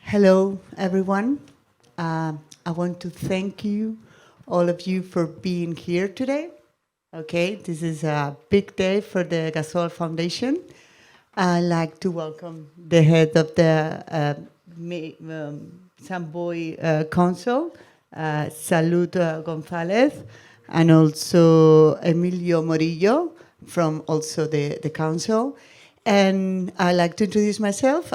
Hello, everyone. I want to thank you, all of you, for being here today. Okay, this is a big day for the Gasol Foundation. I'd like to welcome the head of the Samboy Council, Salud Gonzalez, and also Emilio Morillo from also the council. And I like to introduce myself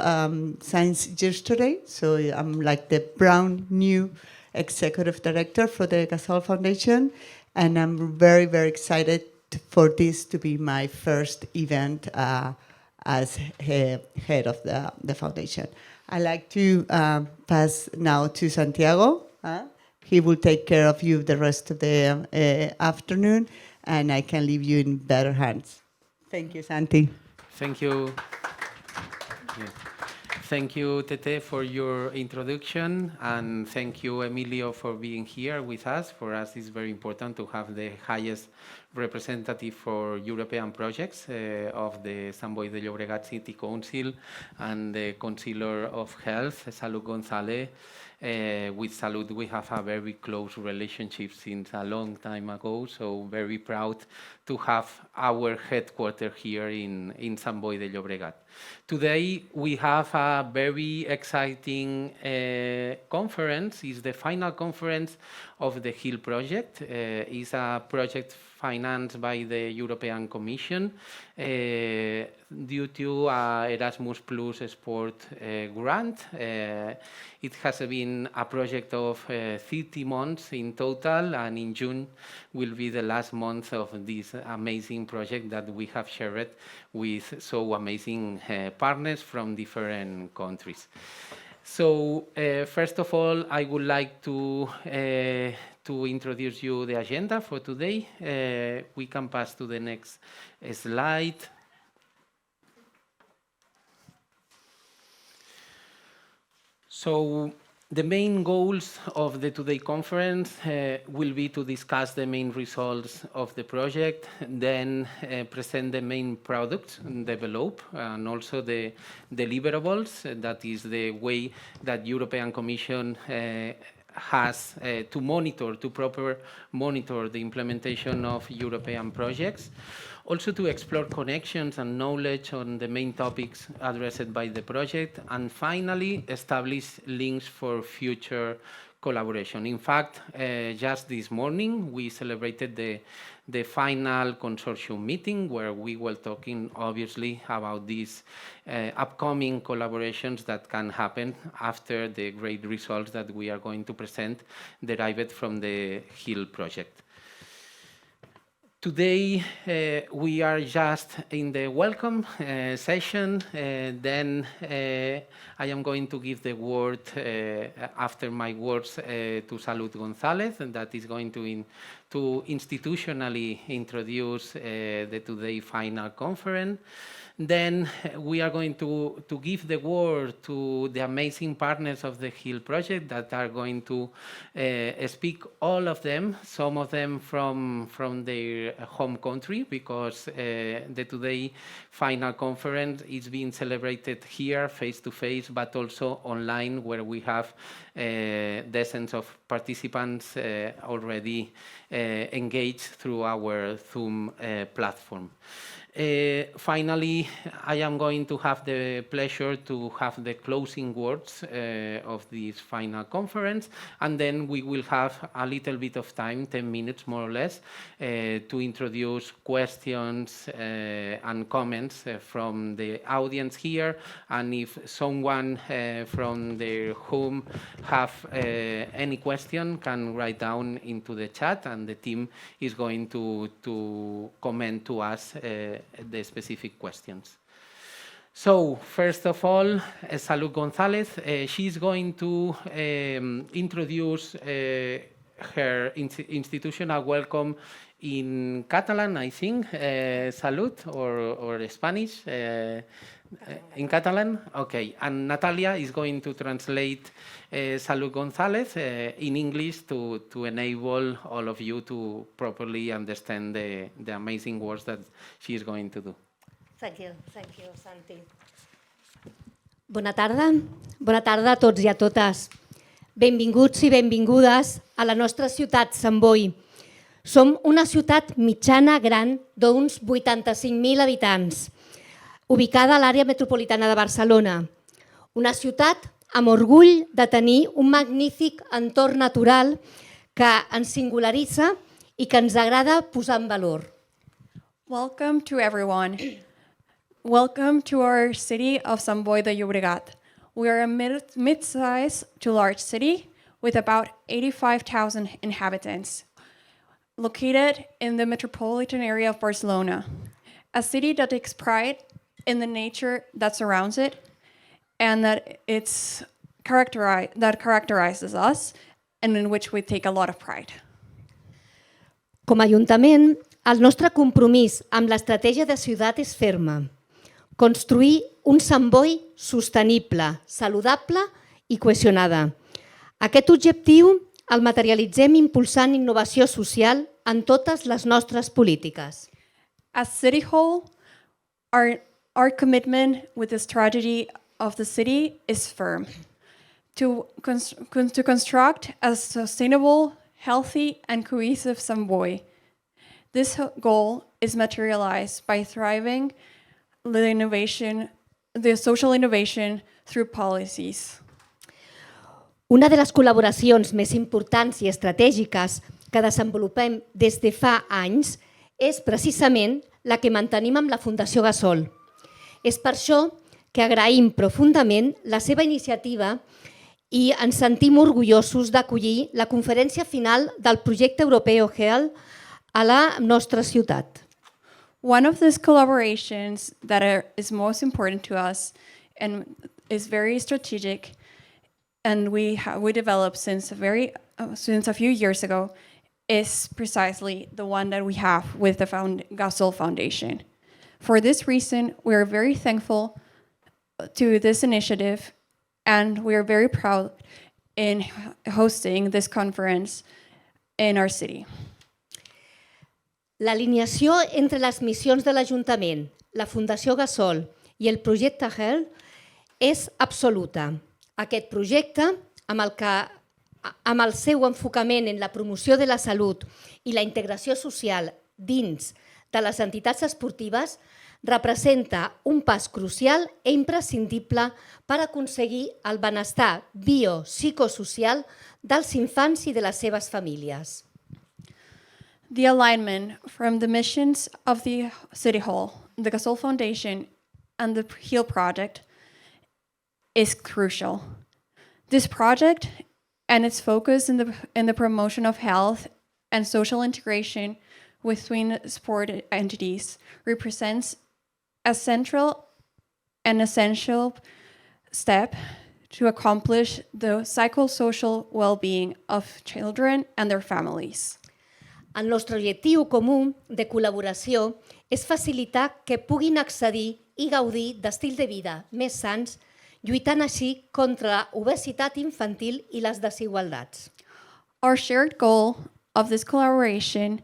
since yesterday. So I'm like the brown new executive director for the Gasol Foundation. And I'm very, very excited for this to be my first event as head of the foundation. I'd like to pass now to Santiago. He will take care of you the rest of the afternoon, and I can leave you in better hands. Thank you, Santi. Thank you. Yeah. Thank you, Tete, for your introduction, and thank you, Emilio, for being here with us. For us, it's very important to have the highest representative for European projects of the Sant Boi de Llobregat City Council and the Councillor of Health, Salud González. With Salud, we have a very close relationship since a long time ago, so very proud to have our headquarters here in Sant Boi de Llobregat. Today, we have a very exciting conference. It's the final conference of the HIL project. It's a project financed by the European Commission due to Erasmus Sport grant. It has been a project of 30 months in total, and in June will be the last month of this amazing project that we have shared with so amazing partners from different countries. So first of all, I would like to introduce you the agenda for today. We can pass to the next slide. So the main goals of the today conference will be to discuss the main results of the project, then present the main products developed, and also the deliverables. That is the way that European Commission has to proper monitor the implementation of European projects. Also to explore connections and knowledge on the main topics addressed by the project, and finally establish links for future collaboration. In fact, just this morning we celebrated the final consortium meeting where we were talking obviously about these upcoming collaborations that can happen after the great results that we are going to present derived from the HIL project. Today, we are just in the welcome session. Then I am going to give the word, after my words, to Salud González, and that is going to institutionally introduce the today final conference. Then we are going to give the word to the amazing partners of the HIL project that are going to speak, all of them, some of them from their home country, because the today final conference is being celebrated here face-to-face, but also online, where we have dozens of participants already engaged through our Zoom platform. Finally, I am going to have the pleasure to have the closing words of this final conference, and then we will have a little bit of time, 10 minutes more or less, to introduce questions and comments from the audience here. And if someone from their home have any question, can write down into the chat, and the team is going to comment to us the specific questions. So, first of all, Salud González, she's going to introduce her institutional welcome in Catalan, I think, Salud, or Spanish, in Catalan? Okay, and Natalia is going to translate Salud González in English to enable all of you to properly understand the amazing works that she is going to do. Thank you, Santi. Bona tarda a tots i a totes. Benvinguts i benvingudes a la nostra ciutat, Sant Boi. Som una ciutat mitjana gran d'uns 85.000 habitants, ubicada a l'àrea metropolitana de Barcelona. Una ciutat amb orgull de tenir un magnífic entorn natural que ens singularitza i que ens agrada posar en valor. Welcome to everyone. Welcome to our city of Sant Boi de Llobregat. We are a mid-sized to large city with about 85,000 inhabitants, located in the metropolitan area of Barcelona, a city that takes pride in the nature that surrounds it and that characterizes us and in which we take a lot of pride. Com a Ajuntament, el nostre compromís amb l'estratègia de ciutat és ferme. Construir un Sant Boi sostenible, saludable i cohesionada. Aquest objectiu el materialitzem impulsant innovació social en totes les nostres polítiques. As City Hall, our commitment with the strategy of the city is firm. To construct a sustainable, healthy, and cohesive Sant Boi. This goal is materialized by thriving the social innovation through policies. Una de les col·laboracions més importants i estratègiques que desenvolupem des de fa anys és precisament la que mantenim amb la Fundació Gasol. És per això que agraïm profundament la seva iniciativa i ens sentim orgullosos d'acollir la conferència final del projecte europeu Health a la nostra ciutat. One of these collaborations that is most important to us and is very strategic, and we developed since a few years ago, is precisely the one that we have with the Gasol Foundation. For this reason, we are very thankful to this initiative, and we are very proud in hosting this conference in our city. L'alineació entre les missions de l'Ajuntament, la Fundació Gasol i el projecte Health és absoluta. Aquest projecte, amb el seu enfocament en la promoció de la salut i la integració social dins de les entitats esportives, representa un pas crucial i imprescindible per aconseguir el benestar biopsicosocial dels infants i de les seves famílies. The alignment from the missions of the City Hall, the Gasol Foundation, and the HEAL project is crucial. This project and its focus in the promotion of health and social integration between sport entities represents a central and essential step to accomplish the psychosocial well-being of children and their families. El nostre objectiu comú de col·laboració és facilitar que puguin accedir i gaudir d'estils de vida més sants, lluitant així contra la obesitat infantil i les desigualtats. Our shared goal of this collaboration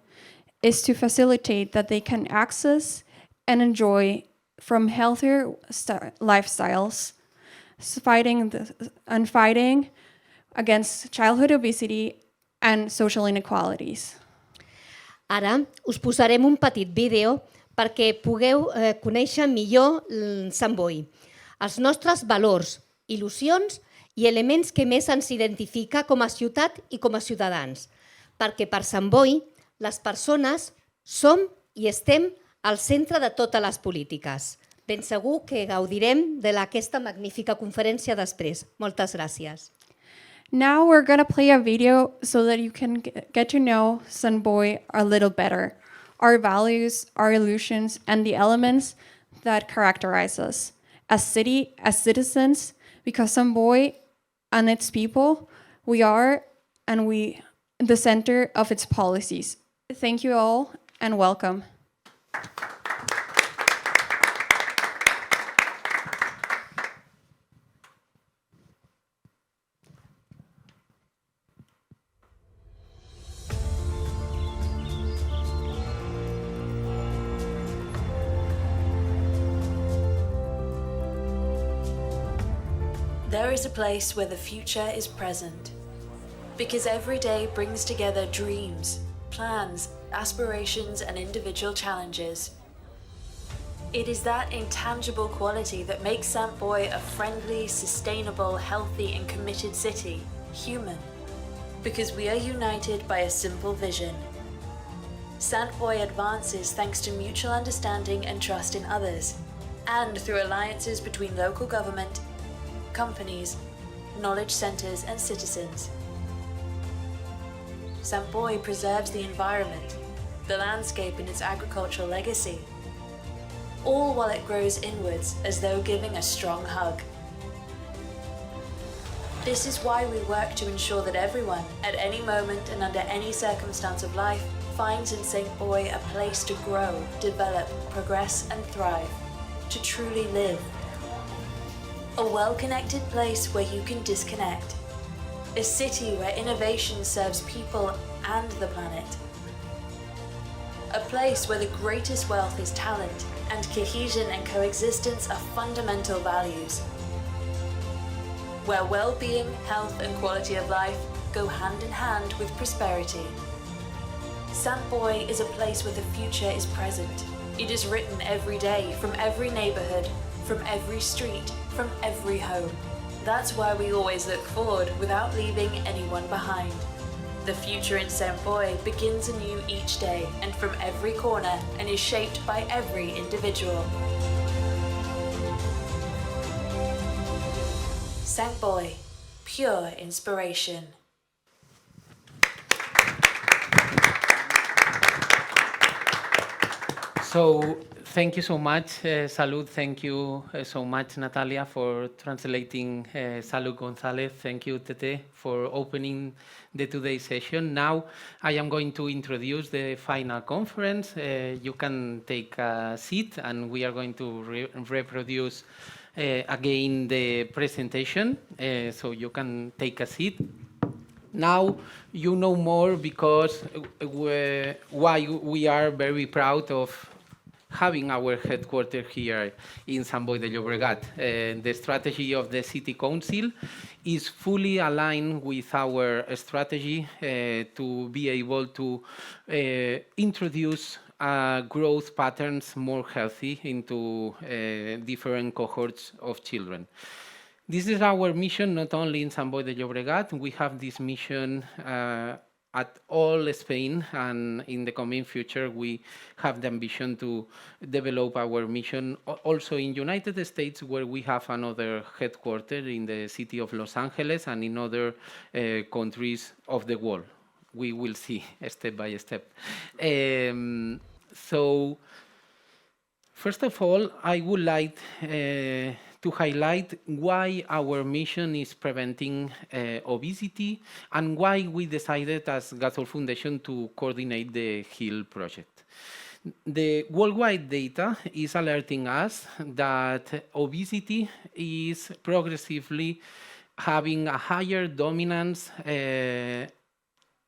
is to facilitate that they can access and enjoy from healthier lifestyles, fighting against childhood obesity and social inequalities. Ara us posarem un petit vídeo perquè pugueu conèixer millor Sant Boi, els nostres valors, il·lusions i elements que més ens identifica com a ciutat i com a ciutadans, perquè per Sant Boi les persones som i estem al centre de totes les polítiques. Ben segur que gaudirem d'aquesta magnífica conferència després. Moltes gràcies. Now we're going to play a video so that you can get to know Sant Boi a little better, our values, our illusions, and the elements that characterize us as city, as citizens, because Sant Boi and its people, we are the center of its policies. Thank you all and welcome. There is a place where the future is present. Because every day brings together dreams, plans, aspirations, and individual challenges. It is that intangible quality that makes Sant Boi a friendly, sustainable, healthy, and committed city, human. Because we are united by a simple vision. Sant Boi advances thanks to mutual understanding and trust in others, and through alliances between local government, companies, knowledge centers, and citizens. Sant Boi preserves the environment, the landscape and its agricultural legacy, all while it grows inwards as though giving a strong hug. This is why we work to ensure that everyone, at any moment and under any circumstance of life, finds in Sant Boi a place to grow, develop, progress and thrive, to truly live. A well-connected place where you can disconnect. A city where innovation serves people and the planet. A place where the greatest wealth is talent, and cohesion and coexistence are fundamental values. Where well-being, health and quality of life go hand in hand with prosperity. Sant Boi is a place where the future is present. It is written every day, from every neighborhood, from every street, from every home. That's why we always look forward without leaving anyone behind. The future in Sant Boi begins anew each day and from every corner and is shaped by every individual. Sant Boi, pure inspiration. So thank you so much, Salud. Thank you so much, Natalia, for translating Salud Gonzalez. Thank you, Tete, for opening the today's session. Now I am going to introduce the final conference. You can take a seat, and we are going to reproduce again the presentation, so you can take a seat. Now you know more because why we are very proud of having our headquarters here in Sant Boi de Llobregat. The strategy of the City Council is fully aligned with our strategy to be able to introduce growth patterns more healthy into different cohorts of children. This is our mission, not only in Sant Boi de Llobregat. We have this mission at all Spain, and in the coming future, we have the ambition to develop our mission also in United States, where we have another headquarters in the city of Los Angeles and in other countries of the world. We will see step by step. So, first of all, I would like to highlight why our mission is preventing obesity and why we decided as Gasol Foundation to coordinate the HEAL project. The worldwide data is alerting us that obesity is progressively having a higher dominance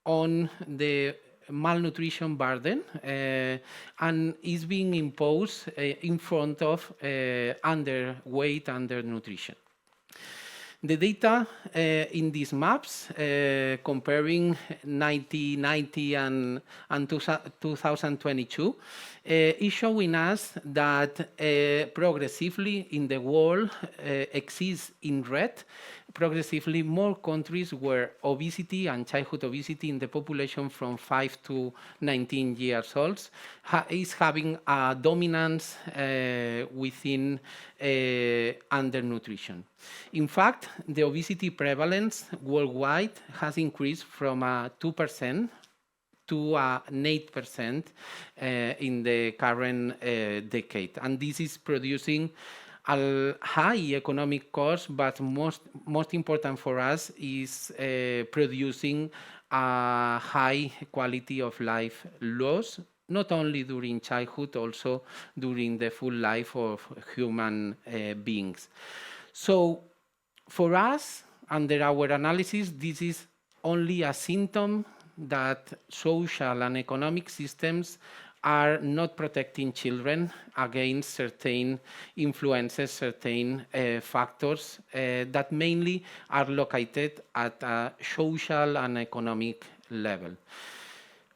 on the malnutrition burden and is being imposed in front of underweight, undernutrition. The data in these maps comparing 1990 and 2022 is showing us that progressively in the world exists in red progressively more countries where obesity and childhood obesity in the population from 5 to 19 years old is having a dominance within undernutrition. In fact, the obesity prevalence worldwide has increased from 2% to an 8% in the current decade. And this is producing a high economic cost, but most important for us is producing a high quality of life loss, not only during childhood, also during the full life of human beings. So for us, under our analysis, this is only a symptom that social and economic systems are not protecting children against certain influences, certain factors that mainly are located at a social and economic level.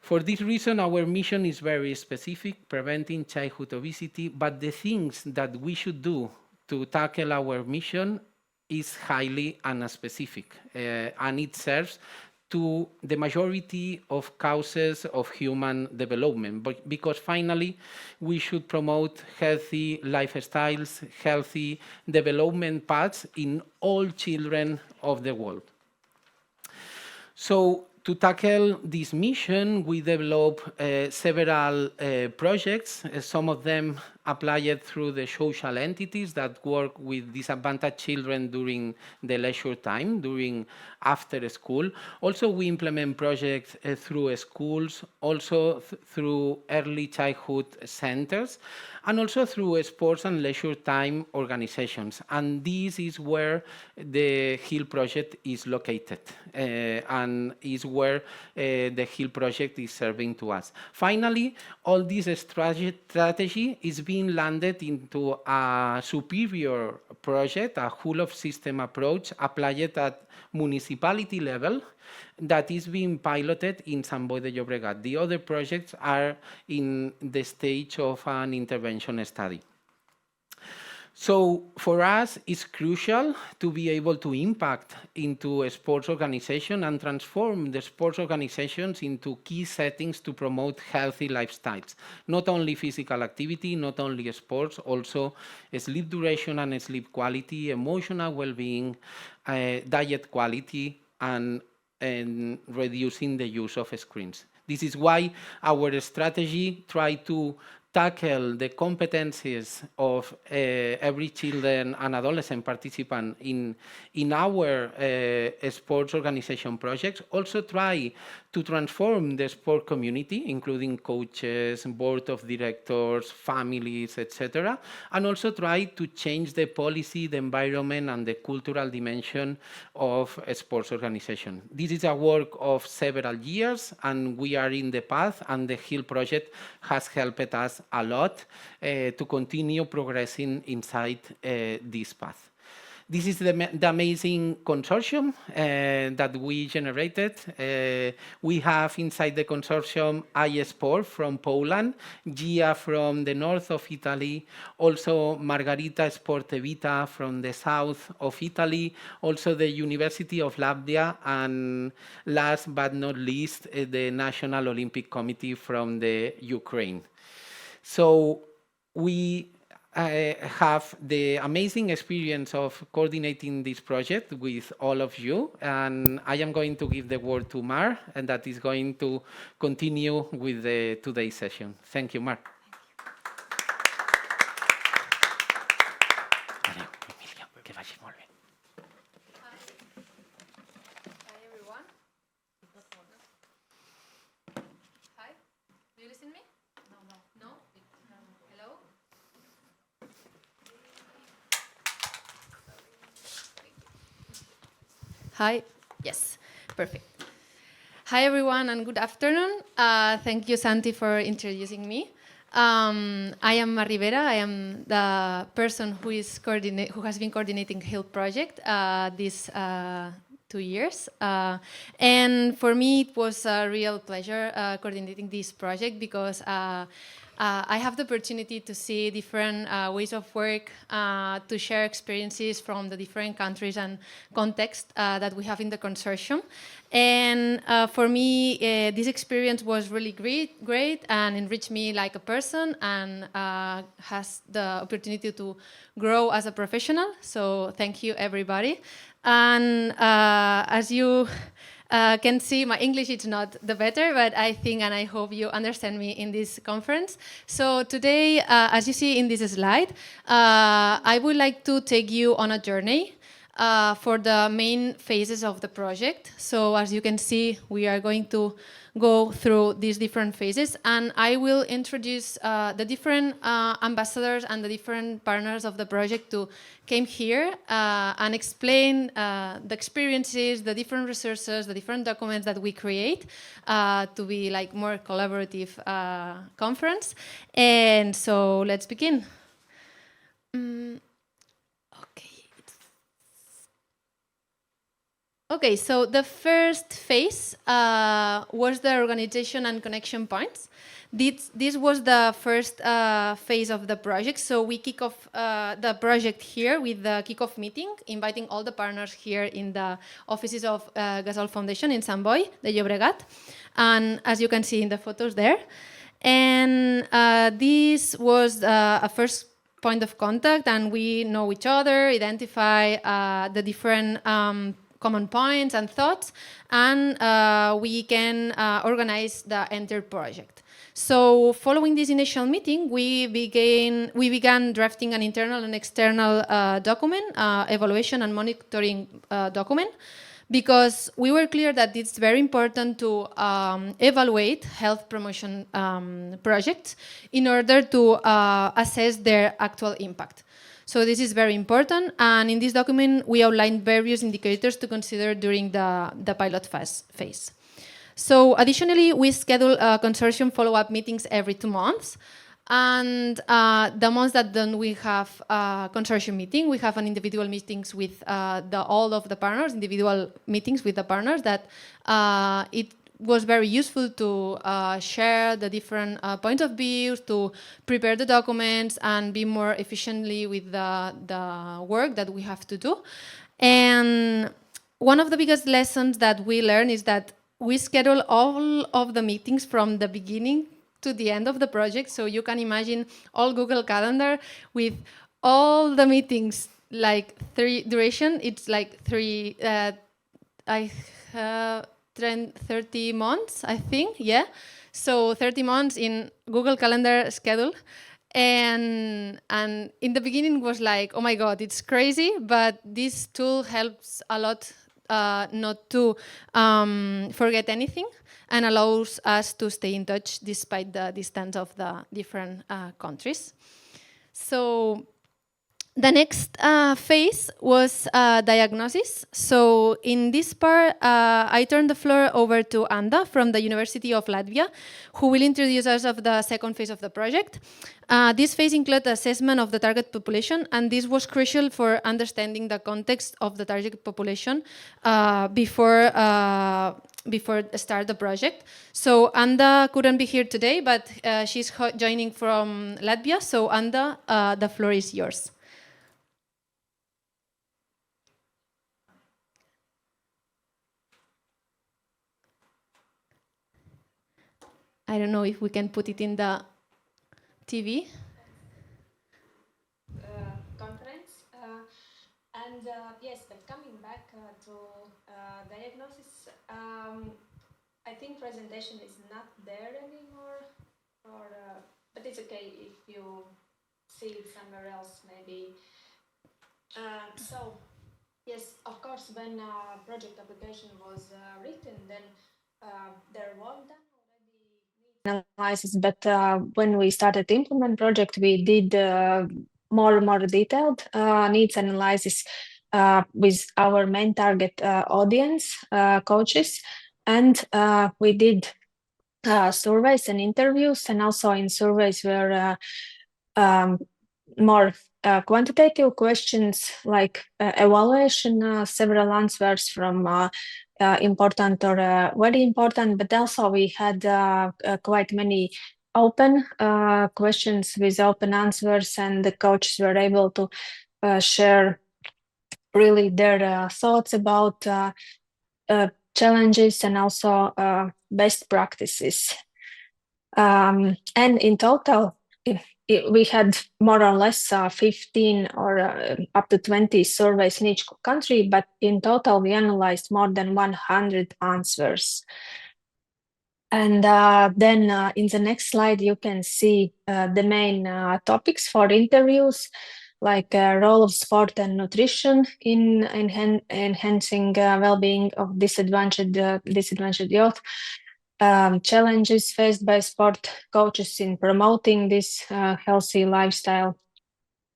For this reason, our mission is very specific, preventing childhood obesity, but the things that we should do to tackle our mission is highly unspecific, and it serves to the majority of causes of human development, but because finally we should promote healthy lifestyles, healthy development paths in all children of the world. So to tackle this mission, we developed several projects, some of them applied through the social entities that work with disadvantaged children during the leisure time, during after school. Also, we implement projects through schools, also through early childhood centers, and also through sports and leisure time organizations. And this is where the HEAL project is located, and is where the HEAL project is serving to us. Finally, all this strategy is being landed into a superior project, a whole-of-system approach applied at municipality level that is being piloted in Sant de Llobregat. The other projects are in the stage of an intervention study. So for us, it's crucial to be able to impact into a sports organization and transform the sports organizations into key settings to promote healthy lifestyles. Not only physical activity, not only sports, also sleep duration and sleep quality, emotional well-being, diet quality, and reducing the use of screens. This is why our strategy tries to tackle the competencies of every children and adolescent participant in our sports organization projects. Also try to transform the sport community, including coaches, board of directors, families, etc. And also try to change the policy, the environment, and the cultural dimension of a sports organization. This is a work of several years, and we are in the path, and the HEAL project has helped us a lot to continue progressing inside this path. This is the amazing consortium that we generated. We have inside the consortium iSport from Poland, GIA from the north of Italy, also Margarita Sporte Vita from the south of Italy, also the University of Latvia, and last but not least, the National Olympic Committee from the Ukraine. So we have the amazing experience of coordinating this project with all of you, and I am going to give the word to Mar, and that is going to continue with today's session. Thank you, Mar. Hi, everyone. Hi, do you listen to me? No? Hello? Hi, yes, perfect. Hi, everyone, and good afternoon. Thank you, Santi, for introducing me. I am Mar Rivera. I am the person who has been coordinating HEAL project these 2 years. And for me, it was a real pleasure coordinating this project because I have the opportunity to see different ways of work, to share experiences from the different countries and contexts that we have in the consortium. And for me, this experience was really great and enriched me like a person, and has the opportunity to grow as a professional. So thank you, everybody. And as you can see, my English is not the better, but I think and I hope you understand me in this conference. So today, as you see in this slide, I would like to take you on a journey for the main phases of the project. So as you can see, we are going to go through these different phases, and I will introduce the different ambassadors and the different partners of the project to came here and explain the experiences, the different resources, the different documents that we create to be like more collaborative conference. And so let's begin. Okay, so the first phase was the organization and connection points. This was the first phase of the project. So we kick off the project here with the kickoff meeting, inviting all the partners here in the offices of Gasol Foundation in Sant, the Llobregat. And as you can see in the photos there. And this was a first point of contact, and we know each other, identify the different common points and thoughts, and we can organize the entire project. So following this initial meeting, we began drafting an internal and external document, evaluation and monitoring document, because we were clear that it's very important to evaluate health promotion projects in order to assess their actual impact. So this is very important, and in this document we outlined various indicators to consider during the pilot phase. So additionally, we schedule consortium follow-up meetings every 2 months, and the months that then we have a consortium meeting, we have an individual meetings with all of the partners, individual meetings with the partners that it was very useful to share the different points of view, to prepare the documents and be more efficiently with the work that we have to do. And one of the biggest lessons that we learned is that we schedule all of the meetings from the beginning to the end of the project. So you can imagine all Google Calendar with all the meetings, like duration, it's like 30 months, I think, yeah. So 30 months in Google Calendar schedule. And in the beginning was like, oh my God, it's crazy, but this tool helps a lot not to forget anything and allows us to stay in touch despite the distance of the different countries. So the next phase was diagnosis. So in this part, I turn the floor over to Anda from the University of Latvia, who will introduce us of the second phase of the project. This phase included assessment of the target population, and this was crucial for understanding the context of the target population before start the project. So Anda couldn't be here today, but she's joining from Latvia. So Anda, the floor is yours. I don't know if we can put it in the TV. Conference. Yes, but coming back to diagnosis, I think presentation is not there anymore, but it's okay if you see it somewhere else, maybe. So, yes, of course, when project application was written, then there was done analysis, but when we started to implement project, we did more detailed needs analysis with our main target audience, coaches, and we did surveys and interviews, and also in surveys were more quantitative questions like evaluation, several answers from important or very important, but also we had quite many open questions with open answers, and the coaches were able to share really their thoughts about challenges and also best practices. And in total, we had more or less 15 or up to 20 surveys in each country, but in total we analyzed more than 100 answers. And then in the next slide you can see the main topics for interviews. like role of sport and nutrition in enhancing well-being of disadvantaged youth, challenges faced by sport coaches in promoting this healthy lifestyle.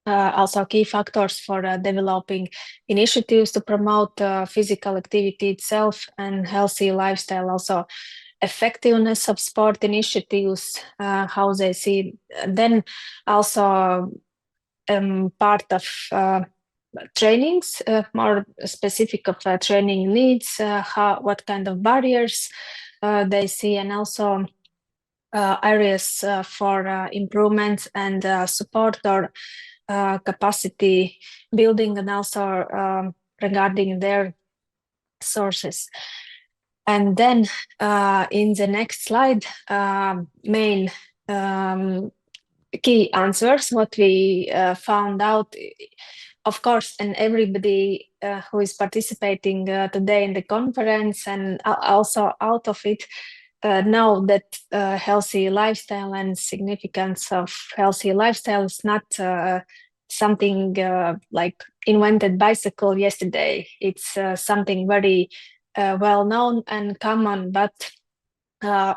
Also key factors for developing initiatives to promote physical activity itself and healthy lifestyle. Also effectiveness of sport initiatives, how they see. Then also part of trainings, more specific of training needs, what kind of barriers they see, and also areas for improvement and support or capacity building, and also regarding their sources. And then in the next slide, main key answers, what we found out, of course, and everybody who is participating today in the conference and also out of it know that healthy lifestyle and significance of healthy lifestyle is not something like invented bicycle yesterday. It's something very well known and common, but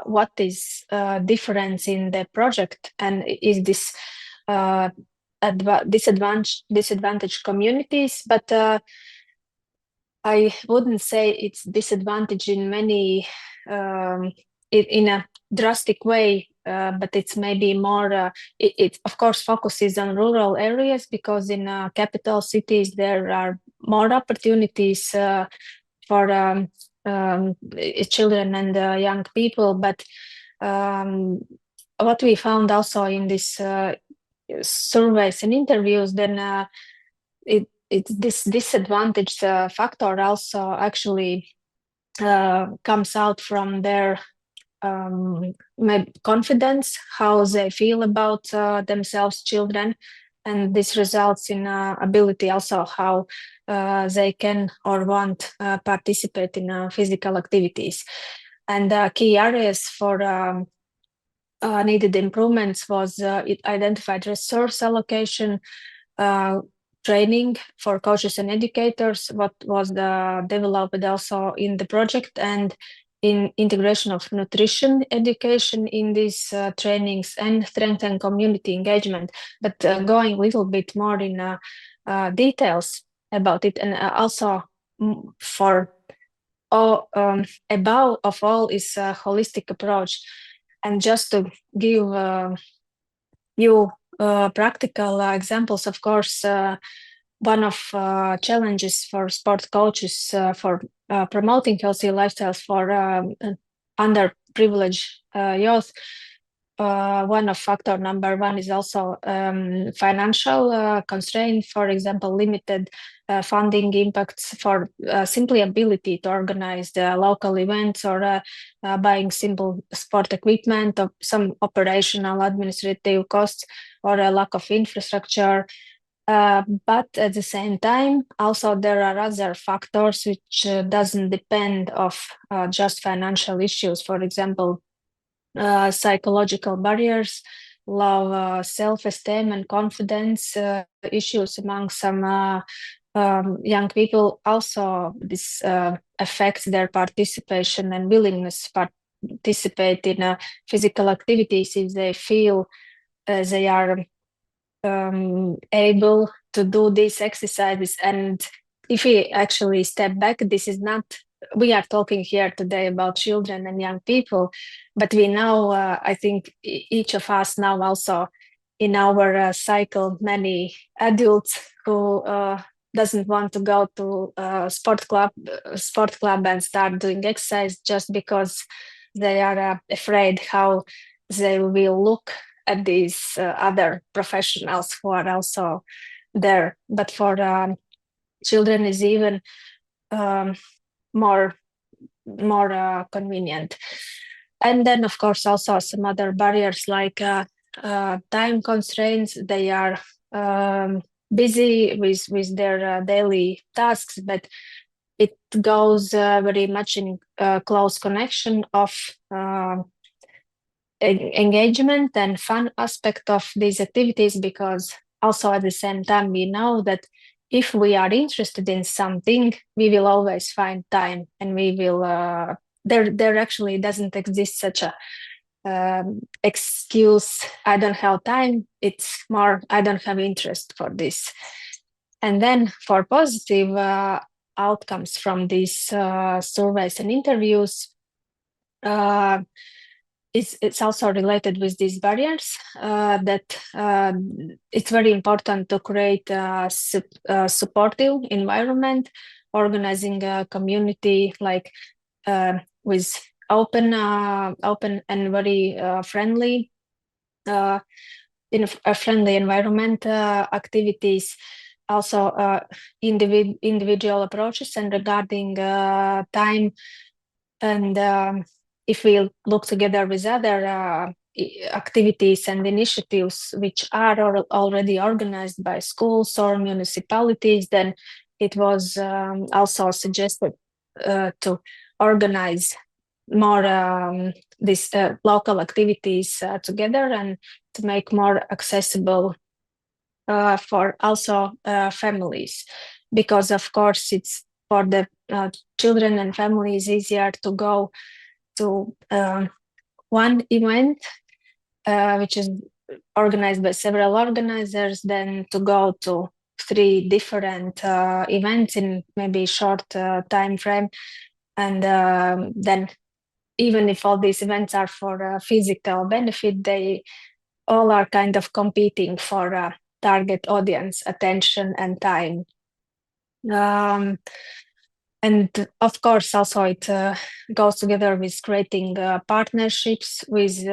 what is difference in the project, and is this disadvantaged communities, but I wouldn't say it's disadvantage in many in a drastic way, but it's maybe more it of course focuses on rural areas, because in capital cities there are more opportunities for children and young people. But what we found also in this surveys and interviews, then it's this disadvantage factor also actually comes out from their confidence, how they feel about themselves, children, and this results in ability also how they can or want participate in physical activities. And key areas for needed improvements was it identified resource allocation, training for coaches and educators, what was developed also in the project, and in integration of nutrition education in these trainings, and strengthen community engagement. But going a little bit more in details about it, and also for all, above of all is a holistic approach. And just to give you practical examples, of course, one of challenges for sport coaches for promoting healthy lifestyles for underprivileged youth, one of factor number one is also financial constraint, for example, limited funding impacts for simply ability to organize the local events, or buying simple sport equipment, or some operational administrative costs, or a lack of infrastructure. But at the same time, also there are other factors which doesn't depend of just financial issues. For example, psychological barriers, low self-esteem and confidence issues among some young people. Also, this affects their participation and willingness to participate in physical activities if they feel they are able to do these exercises. And if we actually step back, this is not, we are talking here today about children and young people, but we know, I think each of us now also in our cycle, many adults who doesn't want to go to sport club and start doing exercise just because they are afraid how they will look at these other professionals who are also there. But for children is even more convenient. And then, of course, also some other barriers like time constraints. They are busy with their daily tasks, but it goes very much in close connection of engagement and fun aspect of these activities, because also at the same time, we know that if we are interested in something, we will always find time, and we will. There actually doesn't exist such a excuse. I don't have time. It's more I don't have interest for this. And then for positive outcomes from these surveys and interviews, it's also related with these barriers that it's very important to create a supportive environment, organizing a community like with open and very friendly in a friendly environment activities, also individual approaches, and regarding time. And if we look together with other activities and initiatives which are already organized by schools or municipalities, then it was also suggested to organize more these local activities together, and to make more accessible for also families, because of course it's for the children and families easier to go to one event which is organized by several organizers than to go to 3 different events in maybe short time frame. And then even if all these events are for physical benefit, they all are kind of competing for target audience attention and time. And of course, also it goes together with creating partnerships with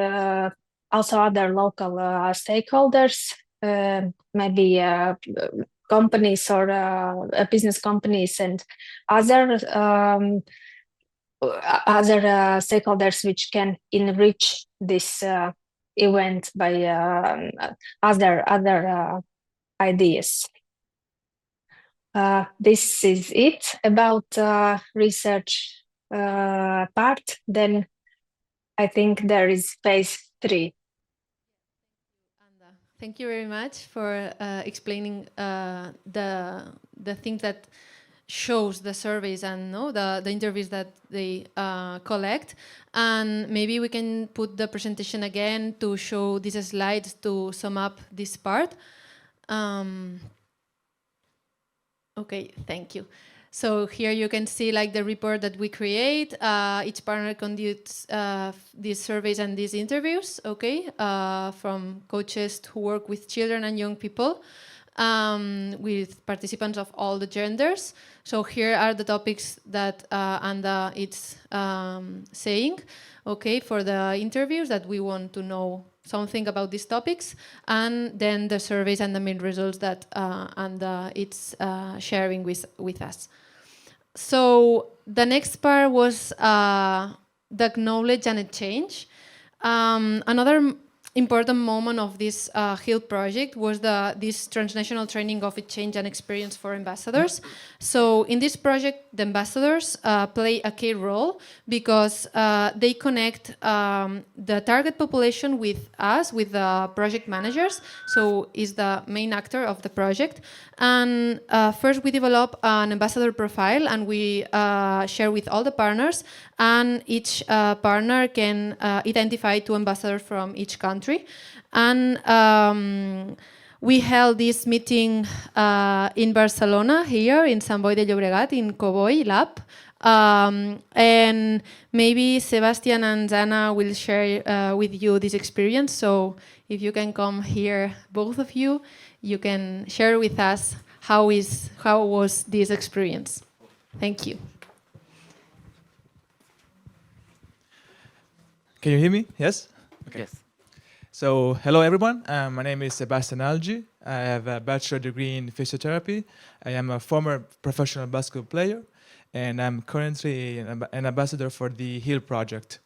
also other local stakeholders, maybe companies or business companies and other stakeholders which can enrich this event by other ideas. This is it about research part. Then I think there is phase 3. Thank you very much for explaining the things that shows the surveys and the interviews that they collect. And maybe we can put the presentation again to show these slides to sum up this part. Okay, thank you. So here you can see like the report that we create. Each partner conducts these surveys and these interviews, okay, from coaches who work with children and young people, with participants of all the genders. So here are the topics that Anda is saying, okay, for the interviews that we want to know something about these topics, and then the surveys and the main results that Anda is sharing with us. So the next part was the acknowledge and exchange. Another important moment of this HEAL project was this transnational training of exchange and experience for ambassadors. So in this project, the ambassadors play a key role because they connect the target population with us, with the project managers, so is the main actor of the project. And first we develop an ambassador profile, and we share with all the partners, and each partner can identify 2 ambassadors from each country. And we held this meeting in Barcelona, here in Sant Boi de Llobregat, in Cowboy Lab. And maybe Sebastian and Zana will share with you this experience. So if you can come here, both of you, you can share with us how was this experience. Thank you. Can you hear me? Yes? Okay. Yes. So, hello everyone. My name is Sebastian Algi. I have a bachelor degree in physiotherapy. I am a former professional basketball player, and I'm currently an ambassador for the HEAL project.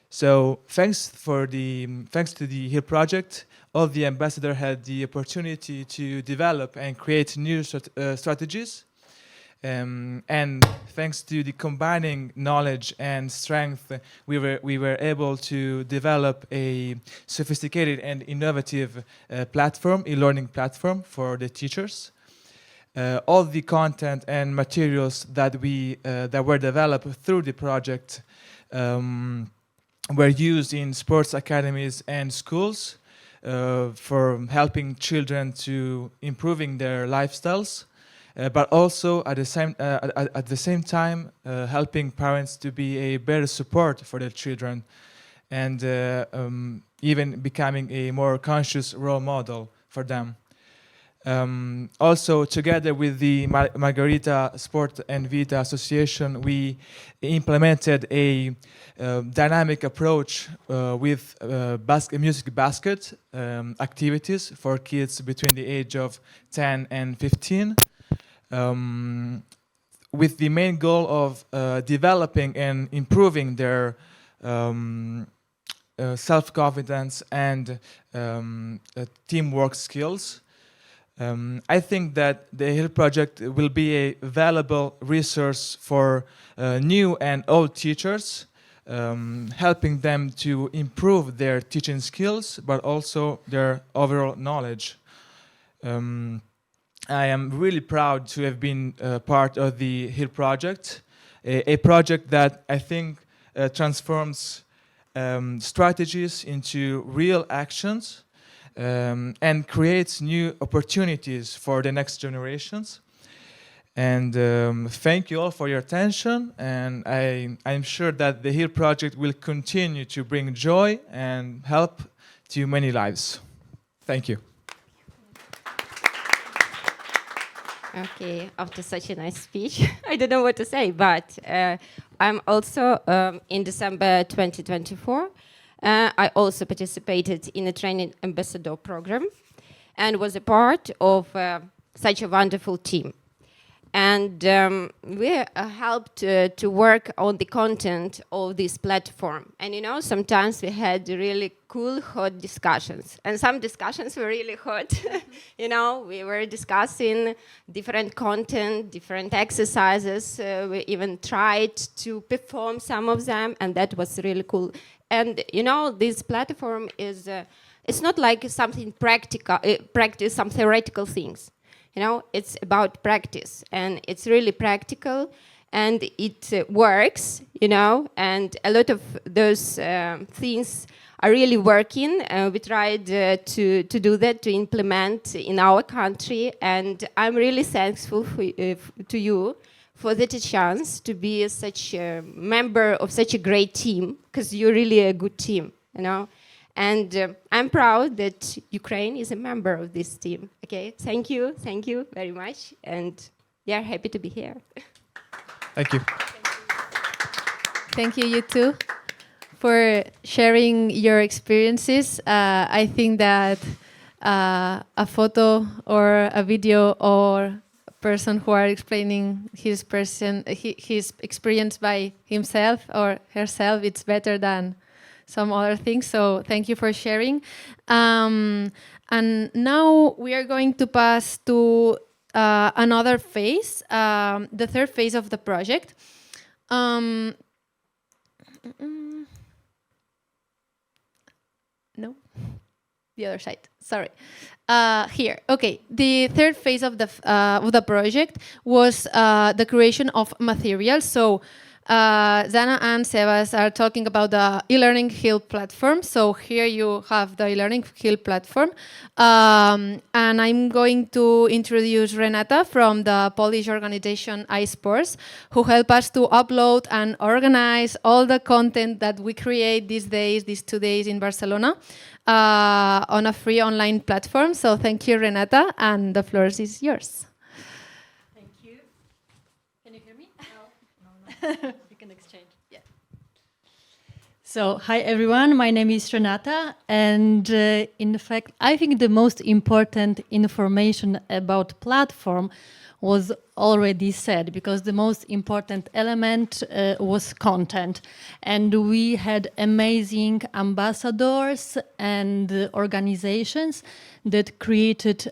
So, thanks to the HEAL project, all the ambassadors had the opportunity to develop and create new strategies. And thanks to the combining knowledge and strength, we were able to develop a sophisticated and innovative platform, e-learning platform for the teachers. All the content and materials that were developed through the project were used in sports academies and schools for helping children to improving their lifestyles, but also at the same time helping parents to be a better support for their children, and even becoming a more conscious role model for them. Also, together with the Margherita Sport and Vita Association, we implemented a dynamic approach with music basket activities for kids between the age of 10 and 15, with the main goal of developing and improving their self-confidence and teamwork skills. I think that the HIL project will be a valuable resource for new and old teachers, helping them to improve their teaching skills, but also their overall knowledge. I am really proud to have been part of the HIL project, a project that I think transforms strategies into real actions, and creates new opportunities for the next generations. And thank you all for your attention, and I'm sure that the HIL project will continue to bring joy and help to many lives. Thank you. Okay, after such a nice speech, I don't know what to say, but I'm also, in December 2024, I also participated in a training ambassador program and was a part of such a wonderful team. And we helped to work on the content of this platform. And you know, sometimes we had really cool, hot discussions. And some discussions were really hot. You know, we were discussing different content, different exercises. We even tried to perform some of them, and that was really cool. And you know, this platform is, it's not like something practical, practice some theoretical things. You know, it's about practice, and it's really practical, and it works, you know, and a lot of those things are really working. We tried to do that, to implement in our country, and I'm really thankful to you for the chance to be such a member of such a great team, because you're really a good team, you know. And I'm proud that Ukraine is a member of this team. Okay, thank you very much, and we are happy to be here. Thank you. Thank you, you too, for sharing your experiences. I think that a photo or a video or a person who are explaining his experience by himself or herself, it's better than some other things. So thank you for sharing. And now we are going to pass to another phase, the third phase of the project. No, the other side. Sorry. Here. Okay. The third phase of the project was the creation of materials. So Zana and Sebas are talking about the e-learning HIL platform. So here you have the e-learning HIL platform. And I'm going to introduce Renata from the Polish organization iSports, who help us to upload and organize all the content that we create these days, these 2 days in Barcelona, on a free online platform. So thank you, Renata, and the floor is yours. Thank you. Can you hear me? No. We can exchange. Yeah. So, hi everyone. My name is Renata, and in fact, I think the most important information about platform was already said, because the most important element was content, and we had amazing ambassadors and organizations that created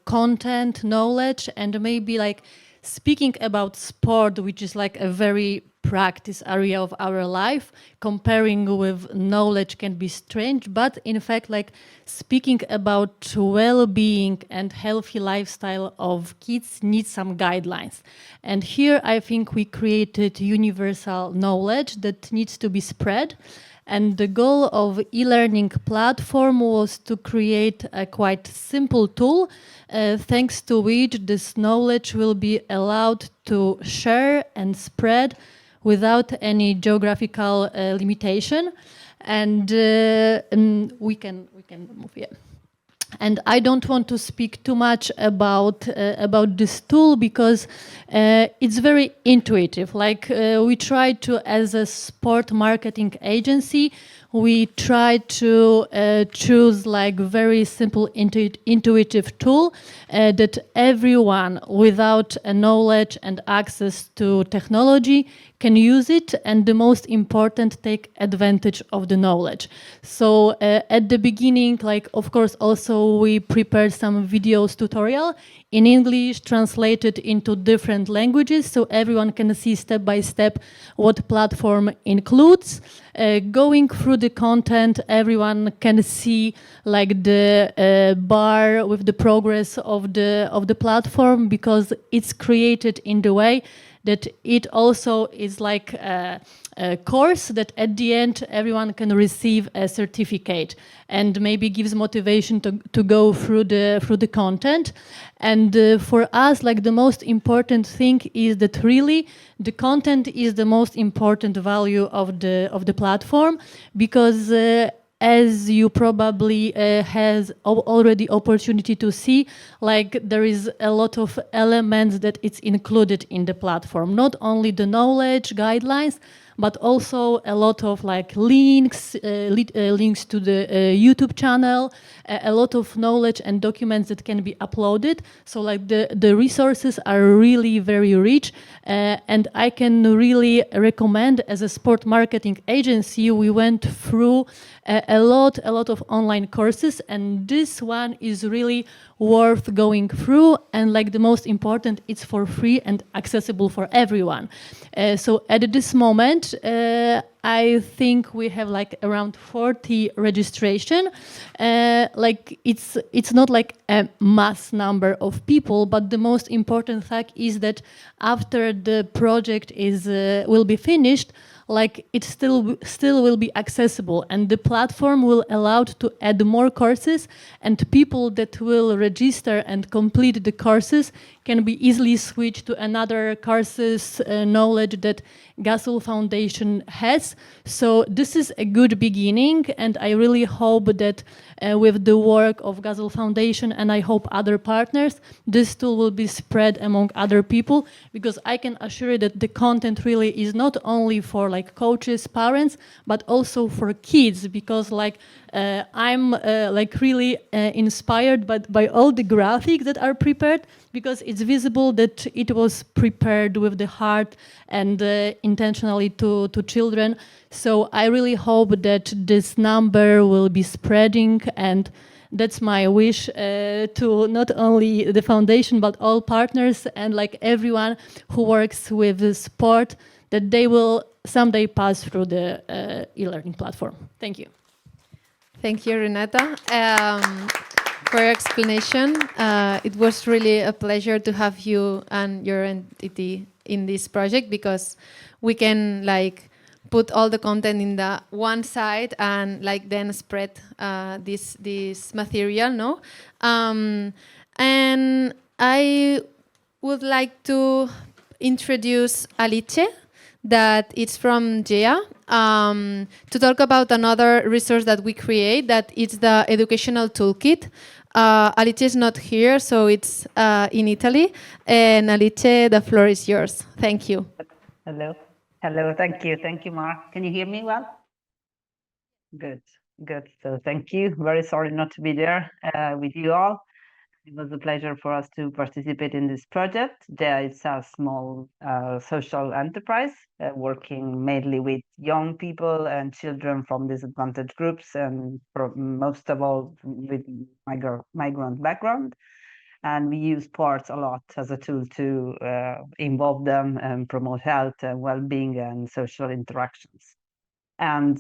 content, knowledge, and maybe like speaking about sport, which is like a very practice area of our life, comparing with knowledge can be strange, but in fact, like speaking about well-being and healthy lifestyle of kids needs some guidelines. And here I think we created universal knowledge that needs to be spread. And the goal of e-learning platform was to create a quite simple tool, thanks to which this knowledge will be allowed to share and spread without any geographical limitation. And we can move here. And I don't want to speak too much about this tool because it's very intuitive. Like we try to, as a sport marketing agency, we try to choose like very simple intuitive tool that everyone without a knowledge and access to technology can use it, and the most important, take advantage of the knowledge. So at the beginning, like of course also we prepared some videos tutorial in English translated into different languages so everyone can see step by step what platform includes. Going through the content, everyone can see like the bar with the progress of the platform, because it's created in the way that it also is like a course that at the end everyone can receive a certificate and maybe gives motivation to go through the content. And for us, like the most important thing is that really the content is the most important value of the platform, because as you probably has already opportunity to see, like there is a lot of elements that it's included in the platform. Not only the knowledge guidelines, but also a lot of like links, links to the YouTube channel, a lot of knowledge and documents that can be uploaded. So like the resources are really very rich, and I can really recommend, as a sport marketing agency, we went through a lot of online courses, and this one is really worth going through, and like the most important, it's for free and accessible for everyone. So at this moment, I think we have like around 40 registration. Like it's not like a mass number of people, but the most important fact is that after the project is will be finished, like it still will be accessible, and the platform will allow to add more courses, and people that will register and complete the courses can be easily switched to another courses knowledge that Gasol Foundation has. So this is a good beginning, and I really hope that with the work of Gasol Foundation, and I hope other partners, this tool will be spread among other people, because I can assure you that the content really is not only for like coaches, parents, but also for kids, because like I'm like really inspired by all the graphics that are prepared, because it's visible that it was prepared with the heart and intentionally to children. So I really hope that this number will be spreading, and that's my wish to not only the foundation but all partners and like everyone who works with the sport, that they will someday pass through the e-learning platform. Thank you. Thank you, Renata, for your explanation. It was really a pleasure to have you and your entity in this project, because we can like put all the content in the one side and like then spread this material, no? And I would like to introduce Alice, that it's from GEA, to talk about another resource that we create, that is the educational toolkit. Alice is not here, so it's in Italy. And Alice, the floor is yours. Thank you. Hello. Hello. Thank you, Mark. Can you hear me well? Good. So thank you. Very sorry not to be there with you all. It was a pleasure for us to participate in this project. GEA is a small social enterprise working mainly with young people and children from disadvantaged groups, and most of all with migrant background. And we use sports a lot as a tool to involve them and promote health and well-being and social interactions. And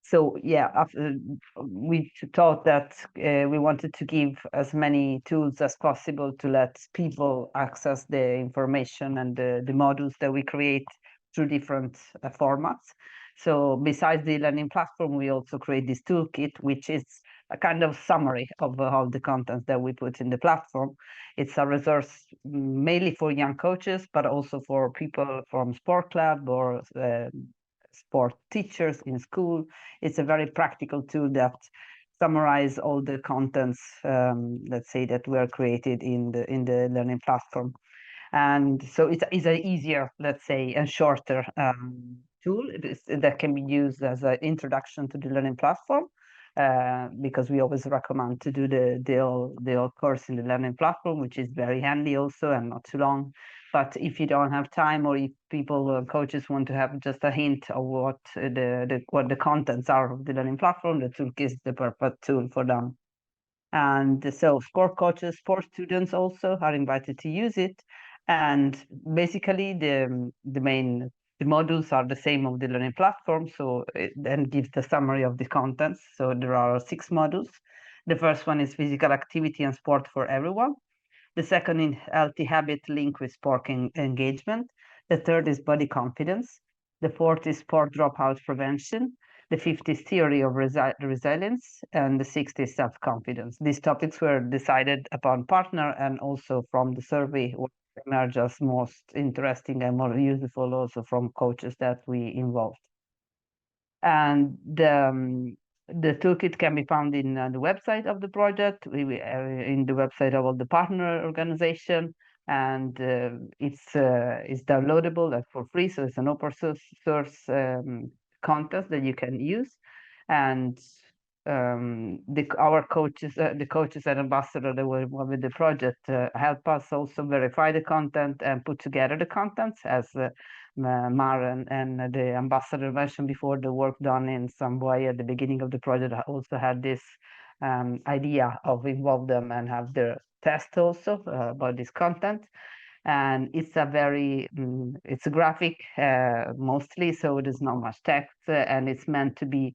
so, yeah, we thought that we wanted to give as many tools as possible to let people access the information and the modules that we create through different formats. So besides the learning platform, we also create this toolkit, which is a kind of summary of all the content that we put in the platform. It's a resource mainly for young coaches, but also for people from sport club or sport teachers in school. It's a very practical tool that summarize all the contents, let's say, that were created in the learning platform. And so it's an easier, let's say, and shorter tool that can be used as an introduction to the learning platform, because we always recommend to do the whole course in the learning platform, which is very handy also and not too long. But if you don't have time, or if people, coaches, want to have just a hint of what the contents are of the learning platform, the toolkit is the perfect tool for them. And so sport coaches, sport students also are invited to use it. And basically the modules are the same of the learning platform, so it then gives the summary of the contents. So there are 6 modules. The first one is physical activity and sport for everyone. The second is healthy habit linked with sport engagement. The third is body confidence. The fourth is sport dropout prevention. The fifth is theory of resilience. And the sixth is self-confidence. These topics were decided upon partner and also from the survey emerged as most interesting and more useful also from coaches that we involved. And the toolkit can be found in the website of the project, in the website of all the partner organization, and it's downloadable for free, so it's an open source content that you can use. And our coaches, the coaches and ambassadors that were involved with the project, help us also verify the content and put together the contents, as Mar and the ambassador mentioned before. The work done in some way at the beginning of the project also had this idea of involve them and have their test also about this content. And it's a very it's a graphic mostly, so there's not much text, and it's meant to be